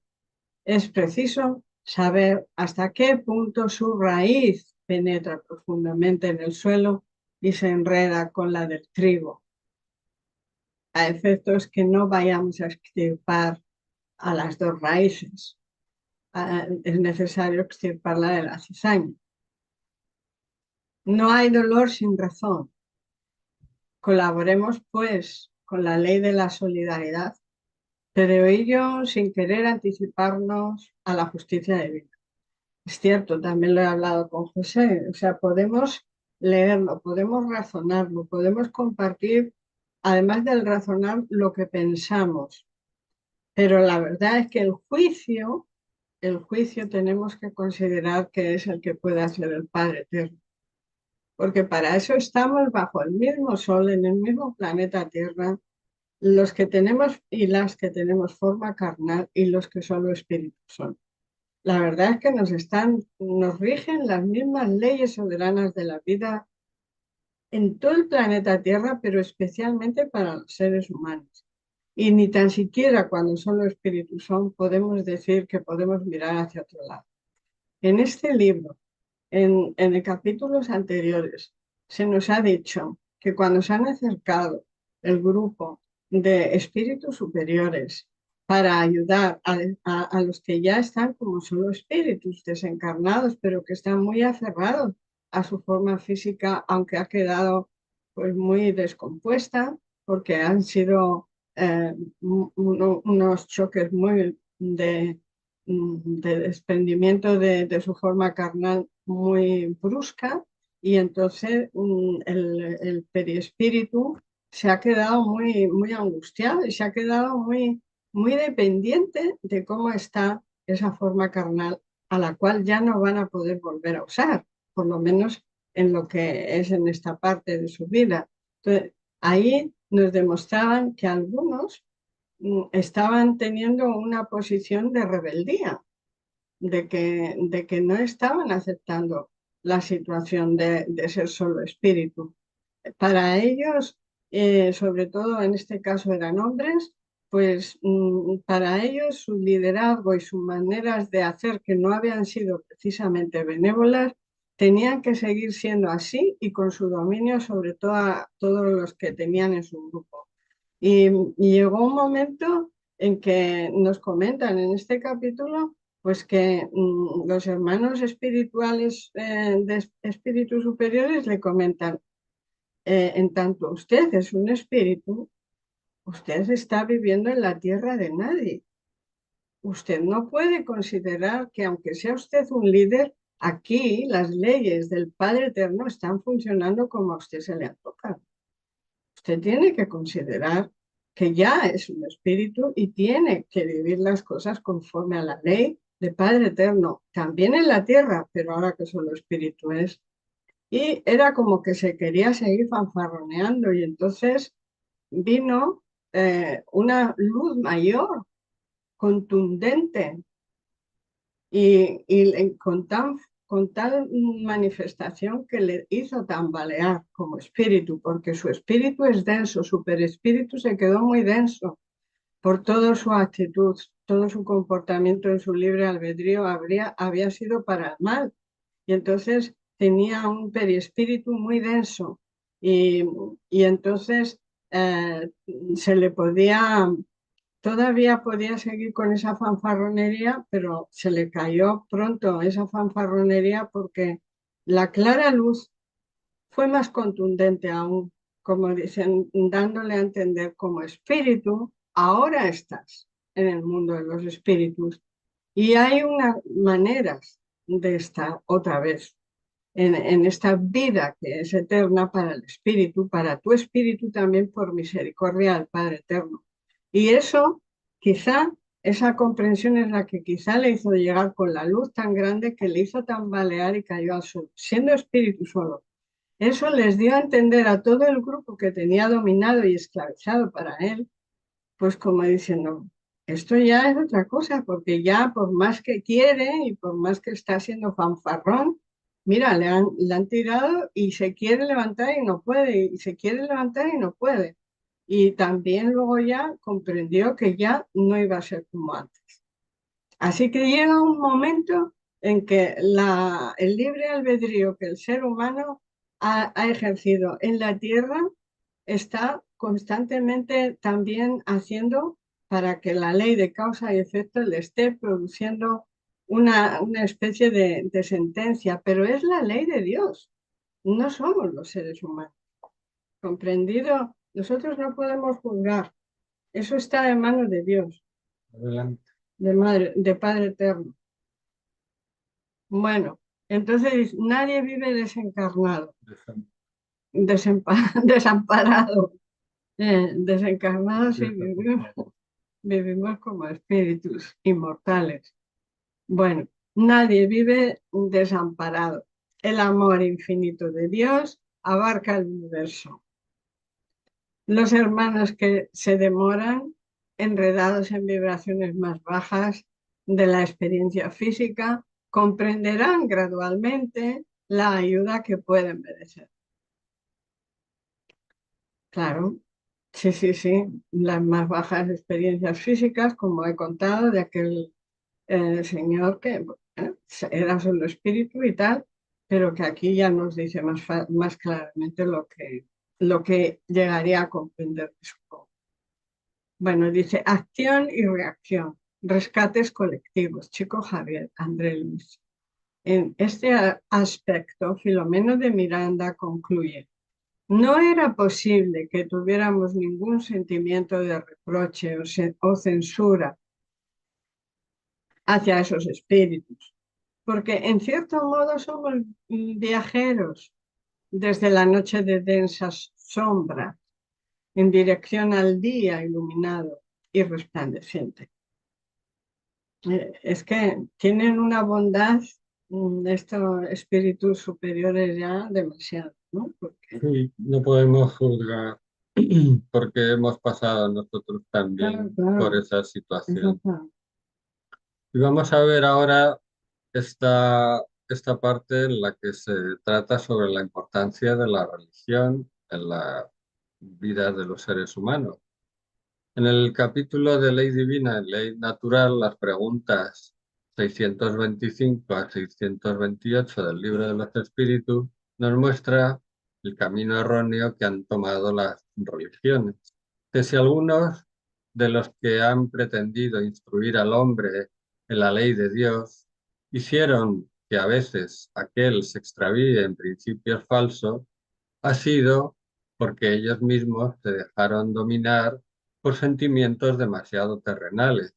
es preciso saber hasta qué punto su raíz penetra profundamente en el suelo y se enreda con la del trigo, a efectos que no vayamos a extirpar a las dos raíces. Es necesario extirparla de la cizaña. No hay dolor sin razón. Colaboremos, pues, con la ley de la solidaridad, pero ello sin querer anticiparnos a la justicia divina. Es cierto, también lo he hablado con José, o sea, podemos leerlo, podemos razonarlo, podemos compartir, además del razonar, lo que pensamos, pero la verdad es que el juicio tenemos que considerar que es el que puede hacer el Padre Eterno, porque para eso estamos bajo el mismo sol, en el mismo planeta Tierra, los que tenemos y las que tenemos forma carnal y los que solo espíritus son. La verdad es que nos rigen las mismas leyes soberanas de la vida en todo el planeta Tierra, pero especialmente para los seres humanos. Y ni tan siquiera cuando solo espíritus son, podemos decir que podemos mirar hacia otro lado. En este libro, en capítulos anteriores, se nos ha dicho que cuando se han acercado el grupo de espíritus superiores para ayudar a los que ya están como solo espíritus desencarnados, pero que están muy aferrados a su forma física, aunque ha quedado pues muy descompuesta, porque han sido unos choques muy de desprendimiento de su forma carnal muy brusca, y entonces el perispíritu se ha quedado muy, muy angustiado y se ha quedado muy, muy dependiente de cómo está esa forma carnal, a la cual ya no van a poder volver a usar, por lo menos en lo que es en esta parte de su vida. Entonces, ahí nos demostraban que algunos estaban teniendo una posición de rebeldía, de que no estaban aceptando la situación de ser solo espíritu. Para ellos, sobre todo en este caso eran hombres, pues para ellos su liderazgo y sus maneras de hacer, que no habían sido precisamente benévolas, tenían que seguir siendo así y con su dominio sobre todos los que tenían en su grupo. Y llegó un momento en que nos comentan en este capítulo, pues que los hermanos espirituales de espíritus superiores le comentan, en tanto usted es un espíritu, usted está viviendo en la tierra de nadie. Usted no puede considerar que aunque sea usted un líder, aquí las leyes del Padre Eterno están funcionando como a usted se le antoja. Usted tiene que considerar que ya es un espíritu y tiene que vivir las cosas conforme a la ley de Padre Eterno, también en la tierra, pero ahora que solo espíritu es. Y era como que se quería seguir fanfarroneando, y entonces vino una luz mayor, contundente, y con tal manifestación que le hizo tambalear como espíritu, porque su espíritu es denso, su perispíritu se quedó muy denso por toda su actitud, todo su comportamiento en su libre albedrío había sido para el mal, y entonces tenía un perispíritu muy denso, y, y entonces eh, se le todavía podía seguir con esa fanfarronería, pero se le cayó pronto esa fanfarronería porque la clara luz fue más contundente aún, como dicen, dándole a entender como espíritu, ahora estás en el mundo de los espíritus y hay unas maneras de estar otra vez en esta vida que es eterna para el espíritu, para tu espíritu también por misericordia del Padre Eterno. Y eso, quizá, esa comprensión es la que quizá le hizo llegar con la luz tan grande que le hizo tambalear y cayó al suelo, siendo espíritu solo. Eso les dio a entender a todo el grupo que tenía dominado y esclavizado para él, pues como diciendo, esto ya es otra cosa, porque ya por más que quiere y por más que está siendo fanfarrón, mira, le han tirado y se quiere levantar y no puede, y se quiere levantar y no puede. Y también luego ya comprendió que ya no iba a ser como antes. Así que llega un momento en que el libre albedrío que el ser humano ha ejercido en la tierra está constantemente también haciendo para que la ley de causa y efecto le esté produciendo una especie de sentencia, pero es la ley de Dios, no somos los seres humanos. ¿Comprendido? Nosotros no podemos juzgar, eso está en manos de Dios, Adelante. de Padre Eterno. Bueno, entonces nadie vive desencarnado, desamparado. Desencarnados y Empieza, por favor. vivimos como espíritus inmortales. Bueno, nadie vive desamparado. El amor infinito de Dios abarca el universo. Los hermanos que se demoran, enredados en vibraciones más bajas de la experiencia física, comprenderán gradualmente la ayuda que pueden merecer. Claro, sí, sí, sí. Las más bajas experiencias físicas, como he contado, de aquel señor que bueno, era solo espíritu y tal, pero que aquí ya nos dice más claramente lo que llegaría a comprender, supongo. Bueno, dice acción y reacción, rescates colectivos, Chico Javier, André Luis. En este aspecto, Filomeno de Miranda concluye. No era posible que tuviéramos ningún sentimiento de reproche o censura hacia esos espíritus, porque en cierto modo somos viajeros desde la noche de densa sombra en dirección al día iluminado y resplandeciente. Es que tienen una bondad estos espíritus superiores ya demasiado, ¿no? Porque, Sí, no podemos juzgar porque hemos pasado nosotros claro, también por claro, esa situación. exacto. Y vamos a ver ahora esta parte en la que se trata sobre la importancia de la religión en la vida de los seres humanos. En el capítulo de Ley Divina y Ley Natural, las preguntas 625 a 628 del Libro de los Espíritus nos muestra el camino erróneo que han tomado las religiones. Que si algunos de los que han pretendido instruir al hombre en la ley de Dios hicieron que a veces aquel se extravíe en principios falsos, ha sido porque ellos mismos se dejaron dominar por sentimientos demasiado terrenales,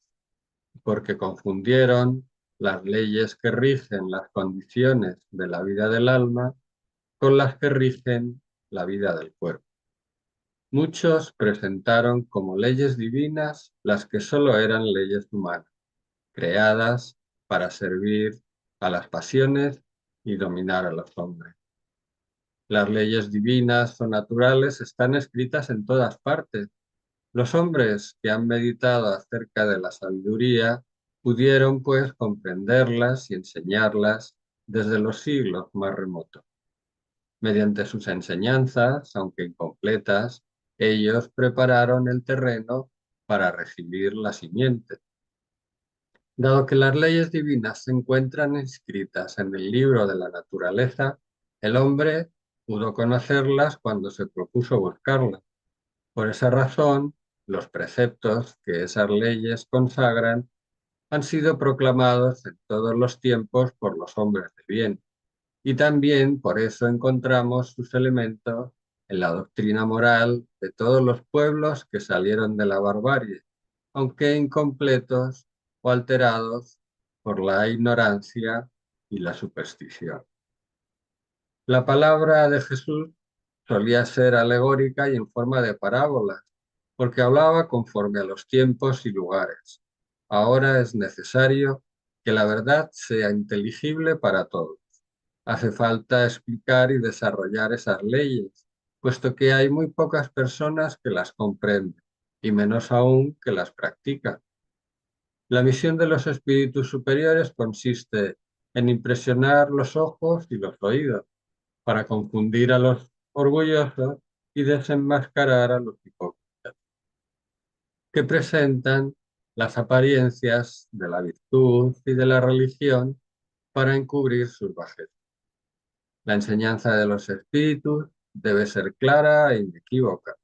porque confundieron las leyes que rigen las condiciones de la vida del alma con las que rigen la vida del cuerpo. Muchos presentaron como leyes divinas las que solo eran leyes humanas, creadas para servir a las pasiones y dominar a los hombres. Las leyes divinas o naturales están escritas en todas partes. Los hombres que han meditado acerca de la sabiduría pudieron, pues, comprenderlas y enseñarlas desde los siglos más remotos. Mediante sus enseñanzas, aunque incompletas, ellos prepararon el terreno para recibir la simiente. Dado que las leyes divinas se encuentran escritas en el libro de la naturaleza, el hombre pudo conocerlas cuando se propuso buscarlas. Por esa razón, los preceptos que esas leyes consagran han sido proclamados en todos los tiempos por los hombres de bien, y también por eso encontramos sus elementos en la doctrina moral de todos los pueblos que salieron de la barbarie, aunque incompletos o alterados por la ignorancia y la superstición. La palabra de Jesús solía ser alegórica y en forma de parábolas, porque hablaba conforme a los tiempos y lugares. Ahora es necesario que la verdad sea inteligible para todos. Hace falta explicar y desarrollar esas leyes, puesto que hay muy pocas personas que las comprenden, y menos aún que las practican. La misión de los espíritus superiores consiste en impresionar los ojos y los oídos para confundir a los orgullosos y desenmascarar a los hipócritas, que presentan las apariencias de la virtud y de la religión para encubrir sus bajezas. La enseñanza de los espíritus debe ser clara e inequívoca,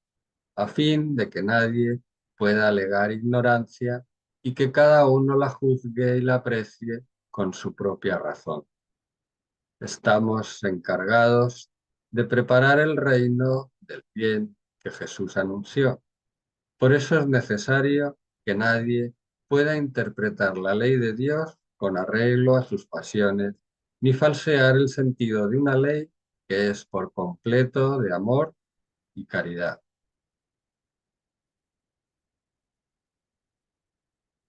a fin de que nadie pueda alegar ignorancia y que cada uno la juzgue y la aprecie con su propia razón. Estamos encargados de preparar el reino del bien que Jesús anunció. Por eso es necesario que nadie pueda interpretar la ley de Dios con arreglo a sus pasiones, ni falsear el sentido de una ley que es por completo de amor y caridad.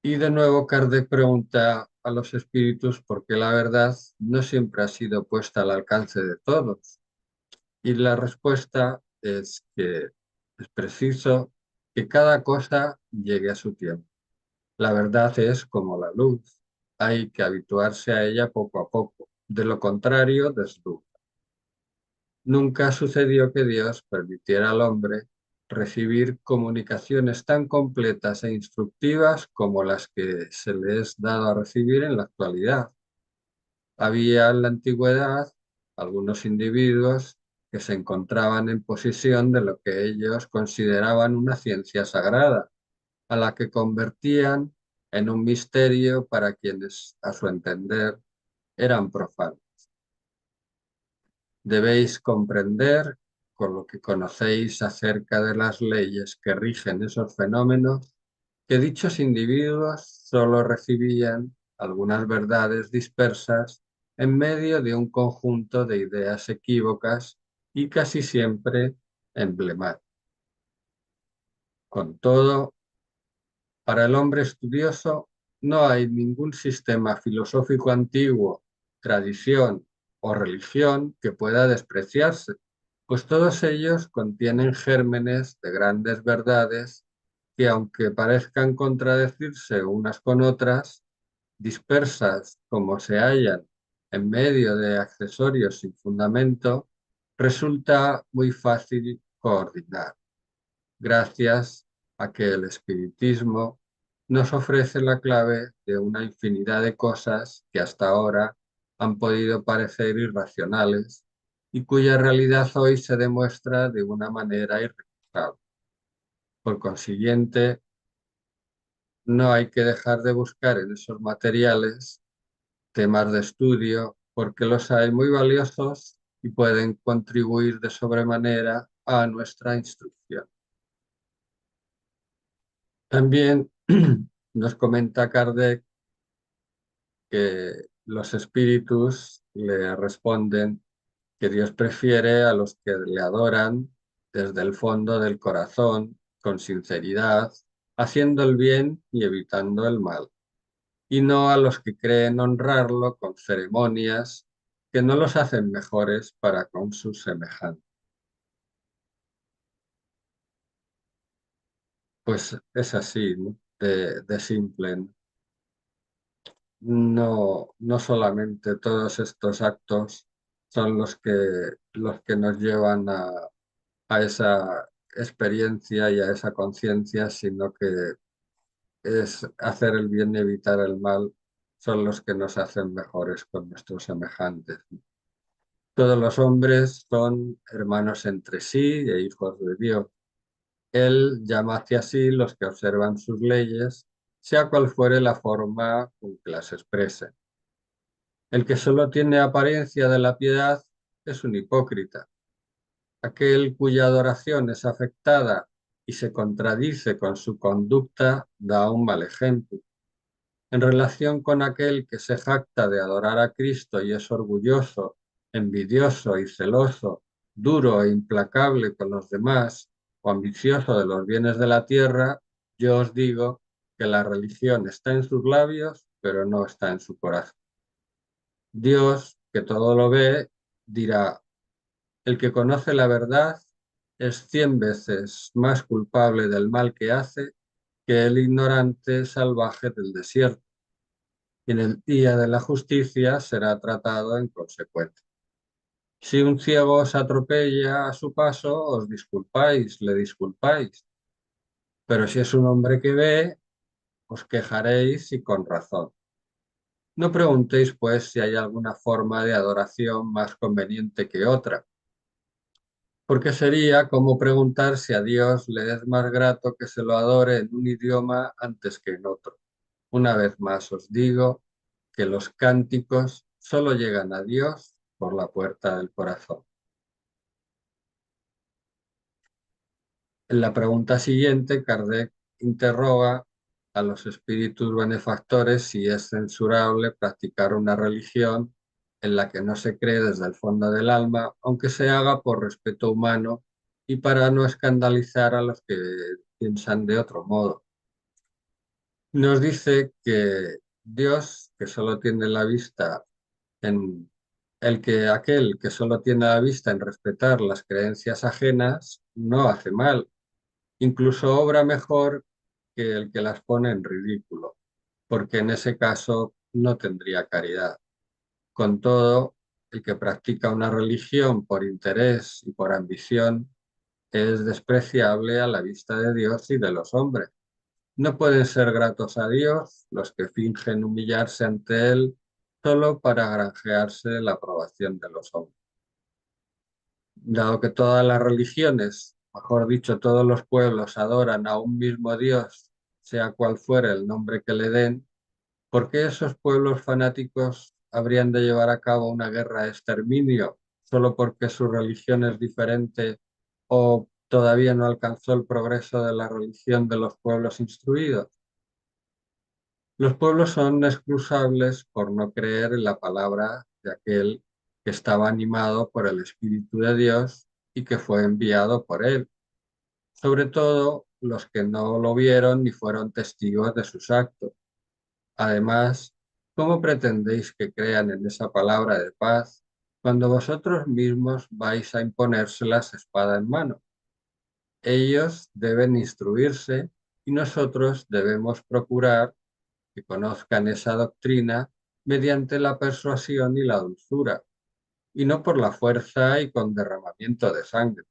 Y de nuevo Kardec pregunta a los espíritus por qué la verdad no siempre ha sido puesta al alcance de todos. Y la respuesta es que es preciso que cada cosa llegue a su tiempo. La verdad es como la luz, hay que habituarse a ella poco a poco, de lo contrario deslumbra. Nunca sucedió que Dios permitiera al hombre recibir comunicaciones tan completas e instructivas como las que se le es dado a recibir en la actualidad. Había en la antigüedad algunos individuos que se encontraban en posesión de lo que ellos consideraban una ciencia sagrada, a la que convertían en un misterio para quienes, a su entender, eran profanos. Debéis comprender, con lo que conocéis acerca de las leyes que rigen esos fenómenos, que dichos individuos solo recibían algunas verdades dispersas en medio de un conjunto de ideas equívocas y casi siempre emblemáticas. Con todo, para el hombre estudioso no hay ningún sistema filosófico antiguo, tradición o religión que pueda despreciarse, pues todos ellos contienen gérmenes de grandes verdades que, aunque parezcan contradecirse unas con otras, dispersas como se hallan en medio de accesorios sin fundamento, resulta muy fácil coordinar, gracias a que el espiritismo nos ofrece la clave de una infinidad de cosas que hasta ahora han podido parecer irracionales y cuya realidad hoy se demuestra de una manera irrefutable. Por consiguiente, no hay que dejar de buscar en esos materiales temas de estudio porque los hay muy valiosos y pueden contribuir de sobremanera a nuestra instrucción. También nos comenta Kardec que los espíritus le responden que Dios prefiere a los que le adoran desde el fondo del corazón, con sinceridad, haciendo el bien y evitando el mal, y no a los que creen honrarlo con ceremonias que no los hacen mejores para con sus semejantes. Pues es así, ¿no? De simple, ¿no? No solamente todos estos actos son los que nos llevan a esa experiencia y a esa conciencia, sino que es hacer el bien y evitar el mal, son los que nos hacen mejores con nuestros semejantes. Todos los hombres son hermanos entre sí e hijos de Dios. Él llama hacia sí los que observan sus leyes, sea cual fuere la forma con que las expresen. El que solo tiene apariencia de la piedad es un hipócrita. Aquel cuya adoración es afectada y se contradice con su conducta da un mal ejemplo. En relación con aquel que se jacta de adorar a Cristo y es orgulloso, envidioso y celoso, duro e implacable con los demás o ambicioso de los bienes de la tierra, yo os digo que la religión está en sus labios, pero no está en su corazón. Dios, que todo lo ve, dirá: el que conoce la verdad es 100 veces más culpable del mal que hace que el ignorante salvaje del desierto, y en el día de la justicia será tratado en consecuencia. Si un ciego os atropella a su paso, os disculpáis, le disculpáis, pero si es un hombre que ve, os quejaréis y con razón. No preguntéis, pues, si hay alguna forma de adoración más conveniente que otra, porque sería como preguntar si a Dios le es más grato que se lo adore en un idioma antes que en otro. Una vez más os digo que los cánticos solo llegan a Dios por la puerta del corazón. En la pregunta siguiente, Kardec interroga a los espíritus benefactores si es censurable practicar una religión en la que no se cree desde el fondo del alma, aunque se haga por respeto humano y para no escandalizar a los que piensan de otro modo. Nos dice que Dios, que solo tiene la vista en aquel que solo tiene la vista en respetar las creencias ajenas, no hace mal, incluso obra mejor que el que las pone en ridículo, porque en ese caso no tendría caridad. Con todo, el que practica una religión por interés y por ambición es despreciable a la vista de Dios y de los hombres. No pueden ser gratos a Dios los que fingen humillarse ante Él solo para granjearse la aprobación de los hombres. Dado que todas las religiones, mejor dicho, todos los pueblos adoran a un mismo Dios, sea cual fuere el nombre que le den, ¿por qué esos pueblos fanáticos habrían de llevar a cabo una guerra de exterminio solo porque su religión es diferente o todavía no alcanzó el progreso de la religión de los pueblos instruidos? Los pueblos son excusables por no creer en la palabra de aquel que estaba animado por el Espíritu de Dios y que fue enviado por él, sobre todo los que no lo vieron ni fueron testigos de sus actos. Además, ¿cómo pretendéis que crean en esa palabra de paz cuando vosotros mismos vais a imponérselas espada en mano? Ellos deben instruirse y nosotros debemos procurar que conozcan esa doctrina mediante la persuasión y la dulzura, y no por la fuerza y con derramamiento de sangre.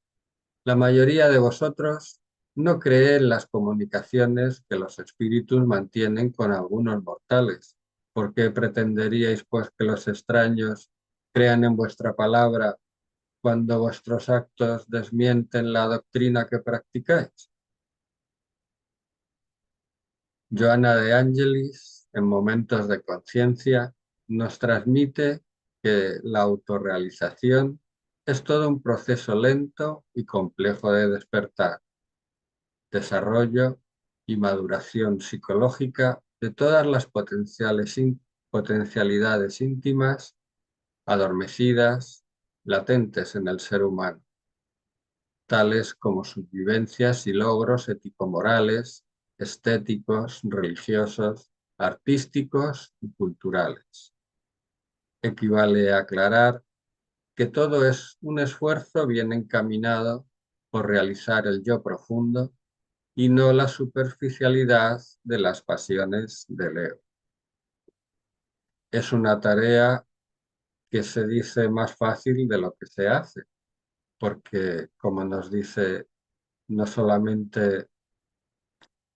La mayoría de vosotros no cree en las comunicaciones que los espíritus mantienen con algunos mortales. ¿Por qué pretenderíais, pues, que los extraños crean en vuestra palabra cuando vuestros actos desmienten la doctrina que practicáis? Joana de Angelis, en Momentos de Conciencia, nos transmite que la autorrealización es todo un proceso lento y complejo de despertar, desarrollo y maduración psicológica de todas las potencialidades íntimas adormecidas, latentes en el ser humano, tales como sus vivencias y logros ético-morales, estéticos, religiosos, artísticos y culturales. Equivale a aclarar que todo es un esfuerzo bien encaminado por realizar el yo profundo y no la superficialidad de las pasiones del ego. Es una tarea que se dice más fácil de lo que se hace, porque, como nos dice, no solamente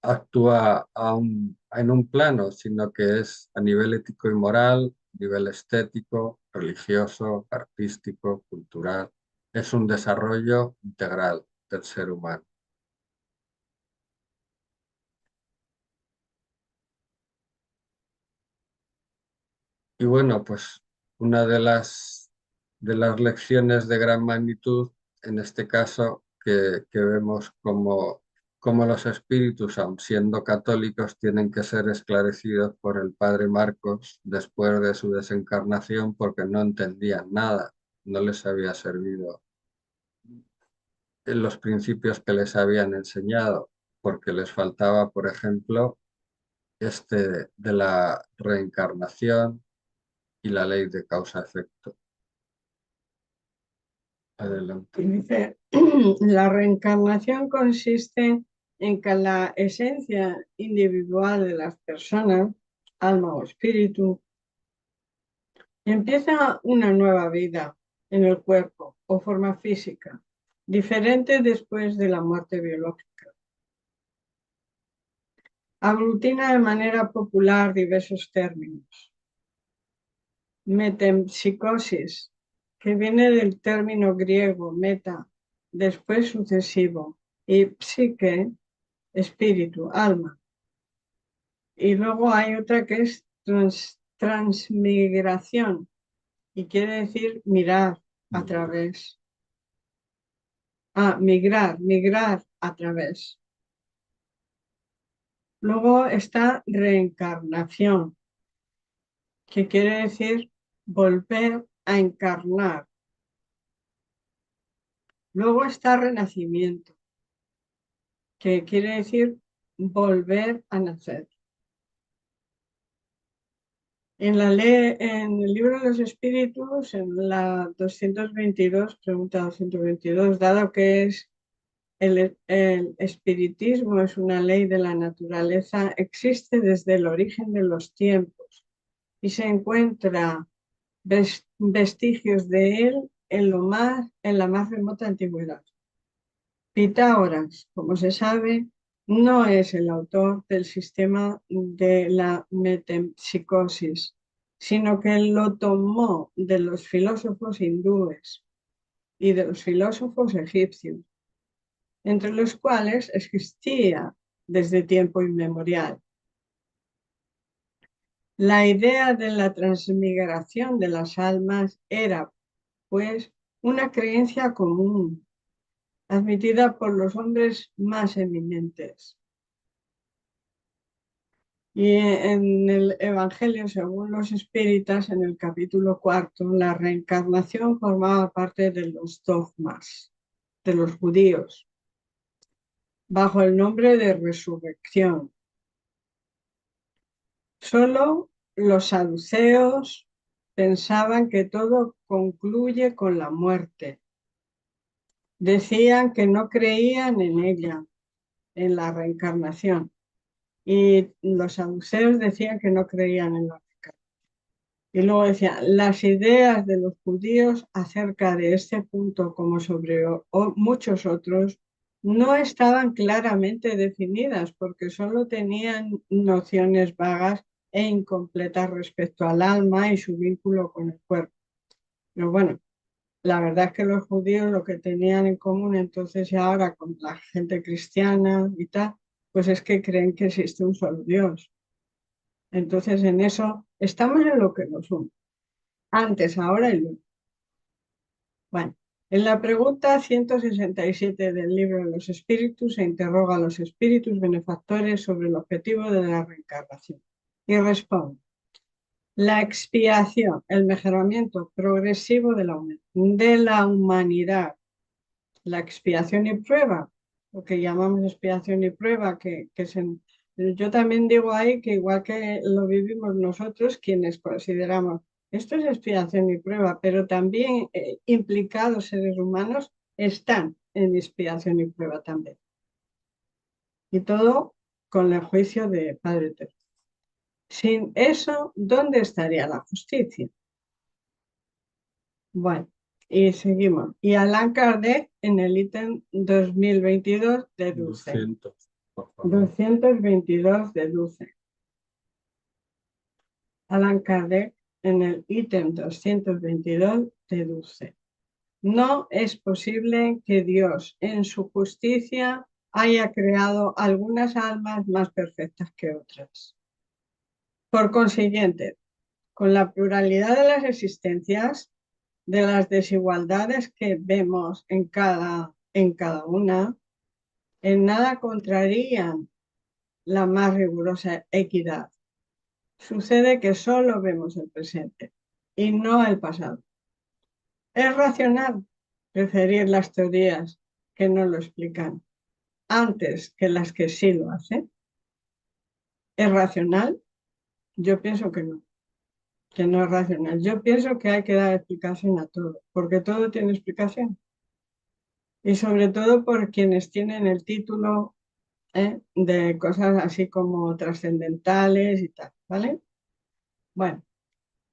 actúa en un plano, sino que es a nivel ético y moral, nivel estético, religioso, artístico, cultural. Es un desarrollo integral del ser humano. Y bueno, pues una de las lecciones de gran magnitud, en este caso, que vemos como los espíritus, aun siendo católicos, tienen que ser esclarecidos por el padre Marcos después de su desencarnación porque no entendían nada, no les había servido en los principios que les habían enseñado, porque les faltaba, por ejemplo, este de la reencarnación y la ley de causa-efecto. Adelante. Y dice, la reencarnación consiste en que la esencia individual de las personas, alma o espíritu, empieza una nueva vida en el cuerpo o forma física, diferente después de la muerte biológica. Aglutina de manera popular diversos términos. Metempsicosis, que viene del término griego meta, después sucesivo, y psique, espíritu, alma. Y luego hay otra que es transmigración, y quiere decir mirar a través. Migrar a través. Luego está reencarnación, que quiere decir volver a encarnar. Luego está renacimiento, que quiere decir volver a nacer. En el libro de los espíritus, en la 222, pregunta 222, dado que es el espiritismo es una ley de la naturaleza, existe desde el origen de los tiempos y se encuentra vestigios de él en la más remota antigüedad. Pitágoras, como se sabe, no es el autor del sistema de la metempsicosis, sino que lo tomó de los filósofos hindúes y de los filósofos egipcios, entre los cuales existía desde tiempo inmemorial. La idea de la transmigración de las almas era, pues, una creencia común, admitida por los hombres más eminentes. Y en el Evangelio, según los espíritas, en el capítulo 4, la reencarnación formaba parte de los dogmas de los judíos, bajo el nombre de resurrección. Solo los saduceos pensaban que todo concluye con la muerte. Decían que no creían en ella, en la reencarnación. Y los saduceos decían que no creían en la reencarnación. Y luego decían, las ideas de los judíos acerca de este punto, como sobre muchos otros, no estaban claramente definidas porque solo tenían nociones vagas e incompletas respecto al alma y su vínculo con el cuerpo. Pero bueno, la verdad es que los judíos lo que tenían en común entonces y ahora con la gente cristiana y tal, pues es que creen que existe un solo Dios. Entonces en eso estamos en lo que nos une. Antes, ahora y luego. Bueno, en la pregunta 167 del libro de los espíritus se interroga a los espíritus benefactores sobre el objetivo de la reencarnación. Y responde, la expiación, el mejoramiento progresivo de la humanidad, la expiación y prueba, lo que llamamos expiación y prueba, yo también digo ahí que igual que lo vivimos nosotros, quienes consideramos esto es expiación y prueba, pero también implicados seres humanos están en expiación y prueba también. Y todo con el juicio de Padre Eterno. Sin eso, ¿dónde estaría la justicia? Bueno, y seguimos. Y Allan Kardec en el ítem 2022 deduce. 200, por favor. 222 deduce. Allan Kardec en el ítem 222 deduce. No es posible que Dios en su justicia haya creado algunas almas más perfectas que otras. Por consiguiente, con la pluralidad de las existencias, de las desigualdades que vemos en cada una, en nada contrarían la más rigurosa equidad. Sucede que solo vemos el presente y no el pasado. Es racional preferir las teorías que no lo explican antes que las que sí lo hacen. ¿Es racional? Yo pienso que no es racional. Yo pienso que hay que dar explicación a todo, porque todo tiene explicación. Y sobre todo por quienes tienen el título de cosas así como trascendentales y tal, ¿vale? Bueno,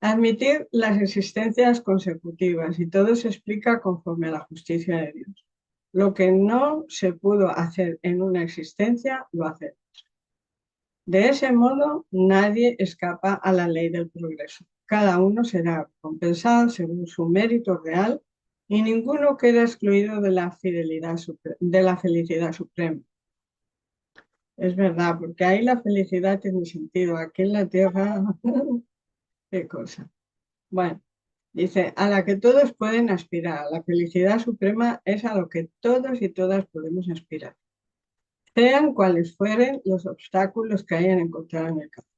admitir las existencias consecutivas y todo se explica conforme a la justicia de Dios. Lo que no se pudo hacer en una existencia, lo hace. De ese modo, nadie escapa a la ley del progreso. Cada uno será compensado según su mérito real y ninguno queda excluido de la de la felicidad suprema. Es verdad, porque ahí la felicidad tiene sentido. Aquí en la tierra, qué cosa. Bueno, dice, a la que todos pueden aspirar. La felicidad suprema es a lo que todos y todas podemos aspirar, sean cuales fueren los obstáculos que hayan encontrado en el camino.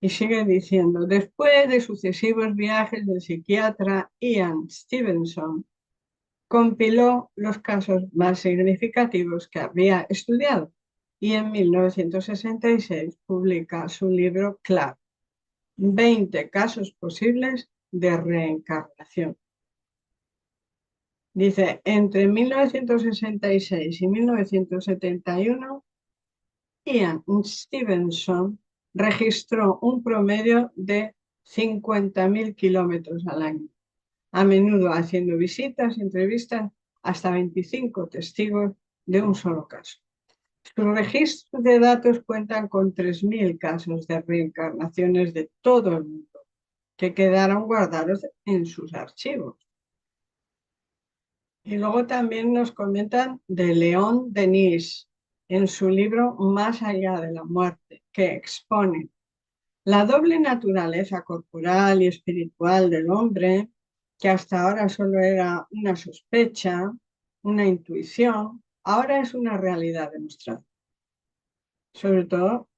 Y sigue diciendo, después de sucesivos viajes del psiquiatra Ian Stevenson, compiló los casos más significativos que había estudiado y en 1966 publica su libro clave, 20 casos posibles de reencarnación. Dice, entre 1966 y 1971, Ian Stevenson registró un promedio de 50.000 kilómetros al año, a menudo haciendo visitas y entrevistas hasta 25 testigos de un solo caso. Sus registros de datos cuentan con 3.000 casos de reencarnaciones de todo el mundo que quedaron guardados en sus archivos. Y luego también nos comentan de León Denis en su libro Más allá de la muerte, que expone la doble naturaleza corporal y espiritual del hombre, que hasta ahora solo era una sospecha, una intuición, ahora es una realidad demostrada. Sobre todo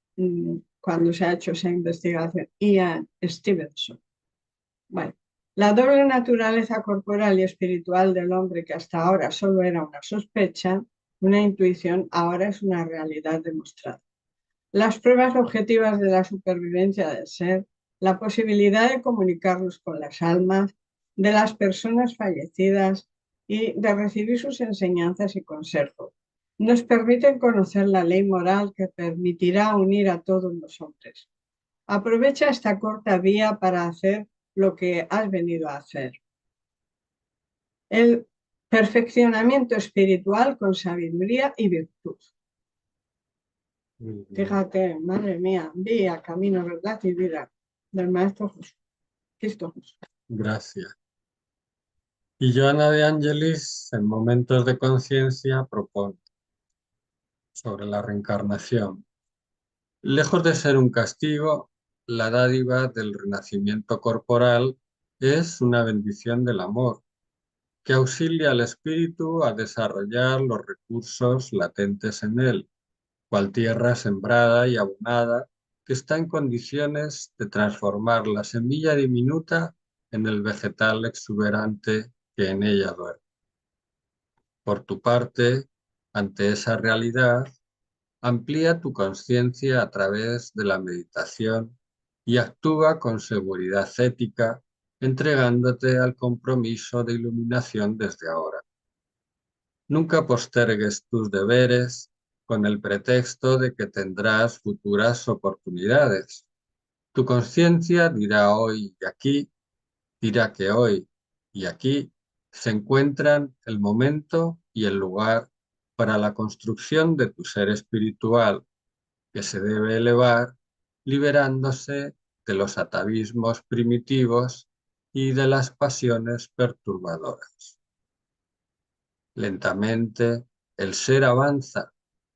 cuando se ha hecho esa investigación. Ian Stevenson. Bueno, la doble naturaleza corporal y espiritual del hombre, que hasta ahora solo era una sospecha, una intuición, ahora es una realidad demostrada. Las pruebas objetivas de la supervivencia del ser, la posibilidad de comunicarnos con las almas de las personas fallecidas y de recibir sus enseñanzas y consejos, nos permiten conocer la ley moral que permitirá unir a todos los hombres. Aprovecha esta corta vía para hacer lo que has venido a hacer. El perfeccionamiento espiritual con sabiduría y virtud. Fíjate, madre mía, vía, camino, verdad y vida del Maestro Jesús, Cristo Jesús. Gracias. Y Joana de Angelis, en Momentos de Conciencia, propone sobre la reencarnación. Lejos de ser un castigo, la dádiva del renacimiento corporal es una bendición del amor, que auxilia al espíritu a desarrollar los recursos latentes en él, cual tierra sembrada y abonada que está en condiciones de transformar la semilla diminuta en el vegetal exuberante que en ella duerme. Por tu parte, ante esa realidad, amplía tu conciencia a través de la meditación y actúa con seguridad ética, entregándote al compromiso de iluminación desde ahora. Nunca postergues tus deberes con el pretexto de que tendrás futuras oportunidades. Tu conciencia dirá hoy y aquí, dirá que hoy y aquí se encuentran el momento y el lugar para la construcción de tu ser espiritual, que se debe elevar liberándose de los atavismos primitivos y de las pasiones perturbadoras. Lentamente, el ser avanza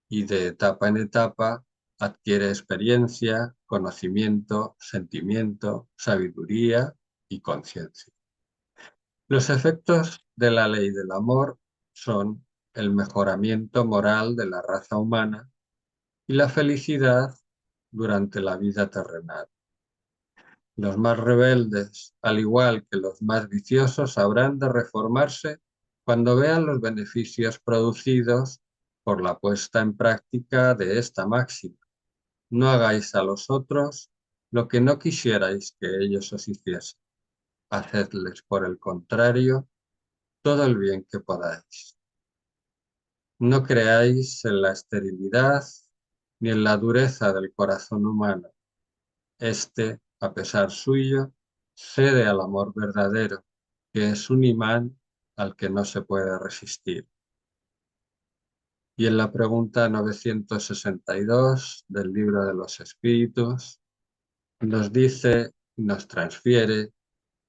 y de etapa en etapa adquiere experiencia, conocimiento, sentimiento, sabiduría y conciencia. Los efectos de la ley del amor son el mejoramiento moral de la raza humana y la felicidad durante la vida terrenal. Los más rebeldes, al igual que los más viciosos, habrán de reformarse cuando vean los beneficios producidos por la puesta en práctica de esta máxima. No hagáis a los otros lo que no quisierais que ellos os hiciesen. Hacedles, por el contrario, todo el bien que podáis. No creáis en la esterilidad ni en la dureza del corazón humano. Este, a pesar suyo, cede al amor verdadero, que es un imán al que no se puede resistir. Y en la pregunta 962 del Libro de los Espíritus, nos dice y nos transfiere: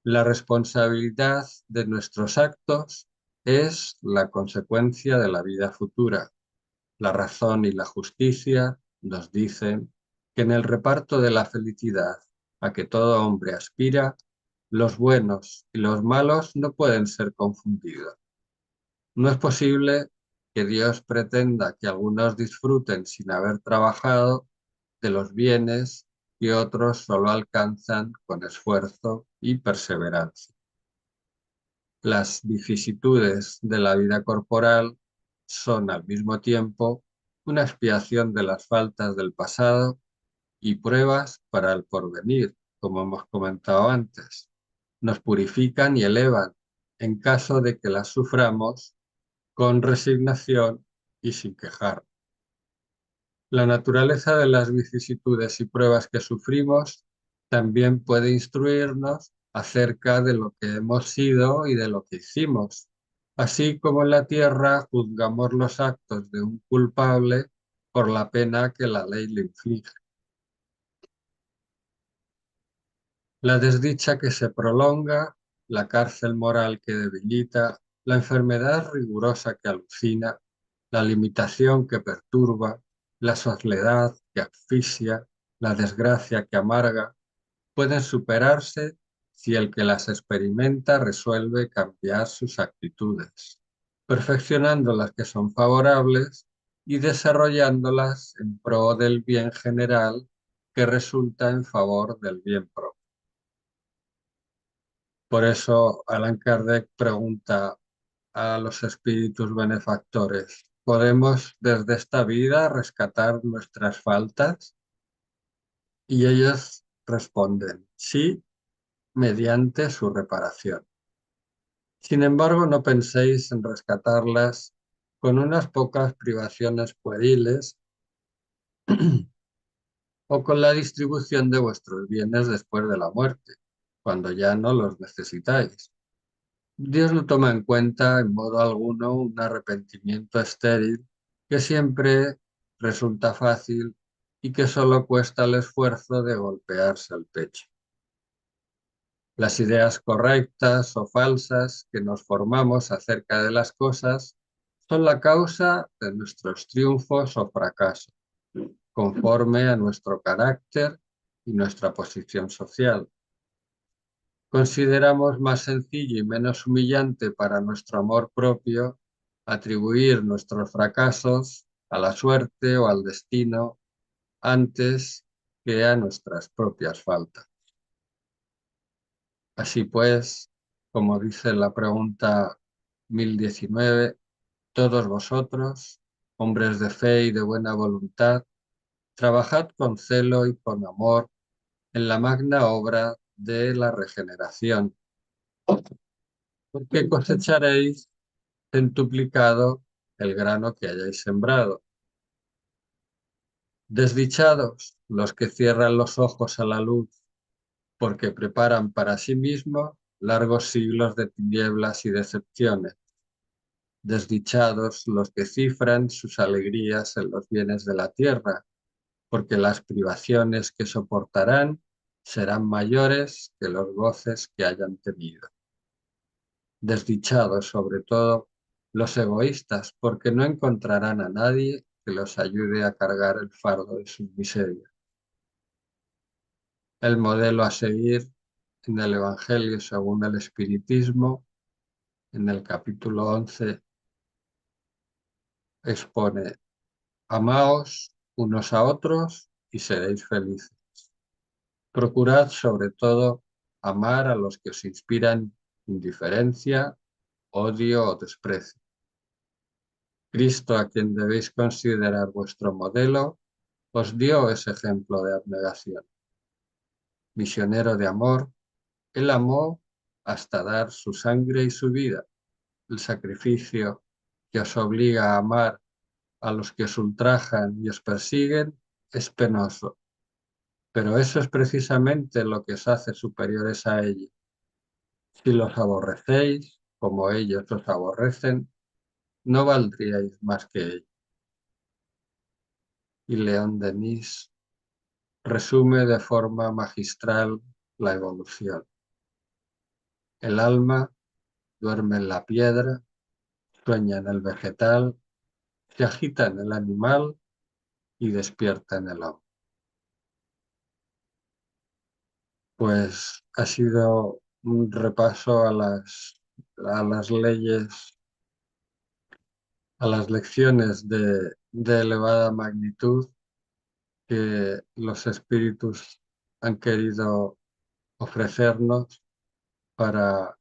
la responsabilidad de nuestros actos es la consecuencia de la vida futura. La razón y la justicia nos dicen que en el reparto de la felicidad a que todo hombre aspira, los buenos y los malos no pueden ser confundidos. No es posible que Dios pretenda que algunos disfruten sin haber trabajado de los bienes que otros solo alcanzan con esfuerzo y perseverancia. Las vicisitudes de la vida corporal son al mismo tiempo una expiación de las faltas del pasado y pruebas para el porvenir, como hemos comentado antes. Nos purifican y elevan en caso de que las suframos con resignación y sin quejar. La naturaleza de las vicisitudes y pruebas que sufrimos también puede instruirnos acerca de lo que hemos sido y de lo que hicimos. Así como en la tierra juzgamos los actos de un culpable por la pena que la ley le inflige. La desdicha que se prolonga, la cárcel moral que debilita, la enfermedad rigurosa que alucina, la limitación que perturba, la soledad que asfixia, la desgracia que amarga, pueden superarse si el que las experimenta resuelve cambiar sus actitudes, perfeccionando las que son favorables y desarrollándolas en pro del bien general que resulta en favor del bien propio. Por eso Allan Kardec pregunta a los espíritus benefactores: ¿podemos desde esta vida rescatar nuestras faltas? Y ellos responden: sí, mediante su reparación. Sin embargo, no penséis en rescatarlas con unas pocas privaciones pueriles o con la distribución de vuestros bienes después de la muerte, cuando ya no los necesitáis. Dios no toma en cuenta en modo alguno un arrepentimiento estéril que siempre resulta fácil y que solo cuesta el esfuerzo de golpearse el pecho. Las ideas correctas o falsas que nos formamos acerca de las cosas son la causa de nuestros triunfos o fracasos, conforme a nuestro carácter y nuestra posición social. Consideramos más sencillo y menos humillante para nuestro amor propio atribuir nuestros fracasos a la suerte o al destino antes que a nuestras propias faltas. Así pues, como dice la pregunta 1019, todos vosotros, hombres de fe y de buena voluntad, trabajad con celo y con amor en la magna obra de la regeneración, porque cosecharéis centuplicado el grano que hayáis sembrado. Desdichados los que cierran los ojos a la luz, porque preparan para sí mismos largos siglos de tinieblas y decepciones. Desdichados los que cifran sus alegrías en los bienes de la tierra, porque las privaciones que soportarán serán mayores que los goces que hayan tenido. Desdichados, sobre todo, los egoístas, porque no encontrarán a nadie que los ayude a cargar el fardo de sus miserias. El modelo a seguir en el Evangelio según el Espiritismo, en el capítulo 11, expone: amaos unos a otros y seréis felices. Procurad sobre todo amar a los que os inspiran indiferencia, odio o desprecio. Cristo, a quien debéis considerar vuestro modelo, os dio ese ejemplo de abnegación. Misionero de amor, él amó hasta dar su sangre y su vida, el sacrificio que os obliga a amar a los que os ultrajan y os persiguen, es penoso. Pero eso es precisamente lo que os hace superiores a ellos. Si los aborrecéis, como ellos os aborrecen, no valdríais más que ellos. Y León Denis resume de forma magistral la evolución. El alma duerme en la piedra, sueña en el vegetal, se agita en el animal y despierta en el hombre. Pues ha sido un repaso a las leyes, a las lecciones de elevada magnitud que los espíritus han querido ofrecernos para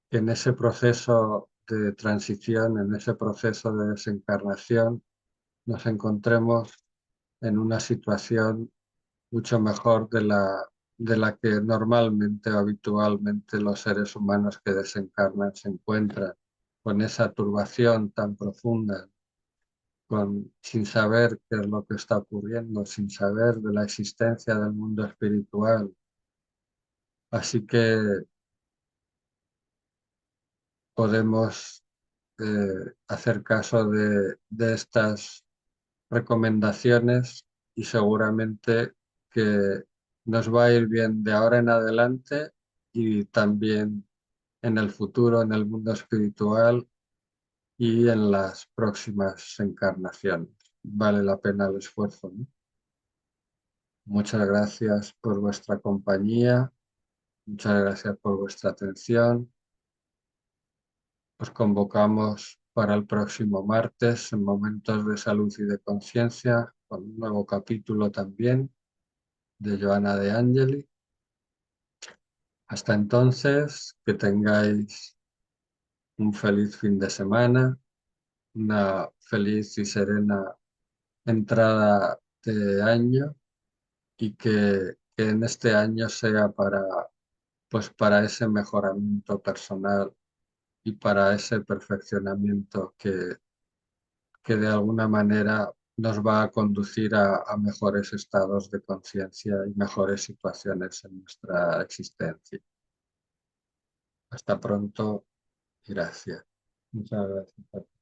que en ese proceso de transición, en ese proceso de desencarnación, nos encontremos en una situación mucho mejor de la que normalmente o habitualmente los seres humanos que desencarnan se encuentran, con esa turbación tan profunda, sin saber qué es lo que está ocurriendo, sin saber de la existencia del mundo espiritual. Así que podemos hacer caso de estas recomendaciones y seguramente que nos va a ir bien de ahora en adelante y también en el futuro, en el mundo espiritual y en las próximas encarnaciones. Vale la pena el esfuerzo, ¿no? Muchas gracias por vuestra compañía, muchas gracias por vuestra atención. Os convocamos para el próximo martes en Momentos de Salud y de Conciencia, con un nuevo capítulo también de Joana de Angeli. Hasta entonces, que tengáis un feliz fin de semana, una feliz y serena entrada de año y que en este año sea pues para ese mejoramiento personal y para ese perfeccionamiento que de alguna manera nos va a conducir a mejores estados de conciencia y mejores situaciones en nuestra existencia. Hasta pronto y gracias. Muchas gracias.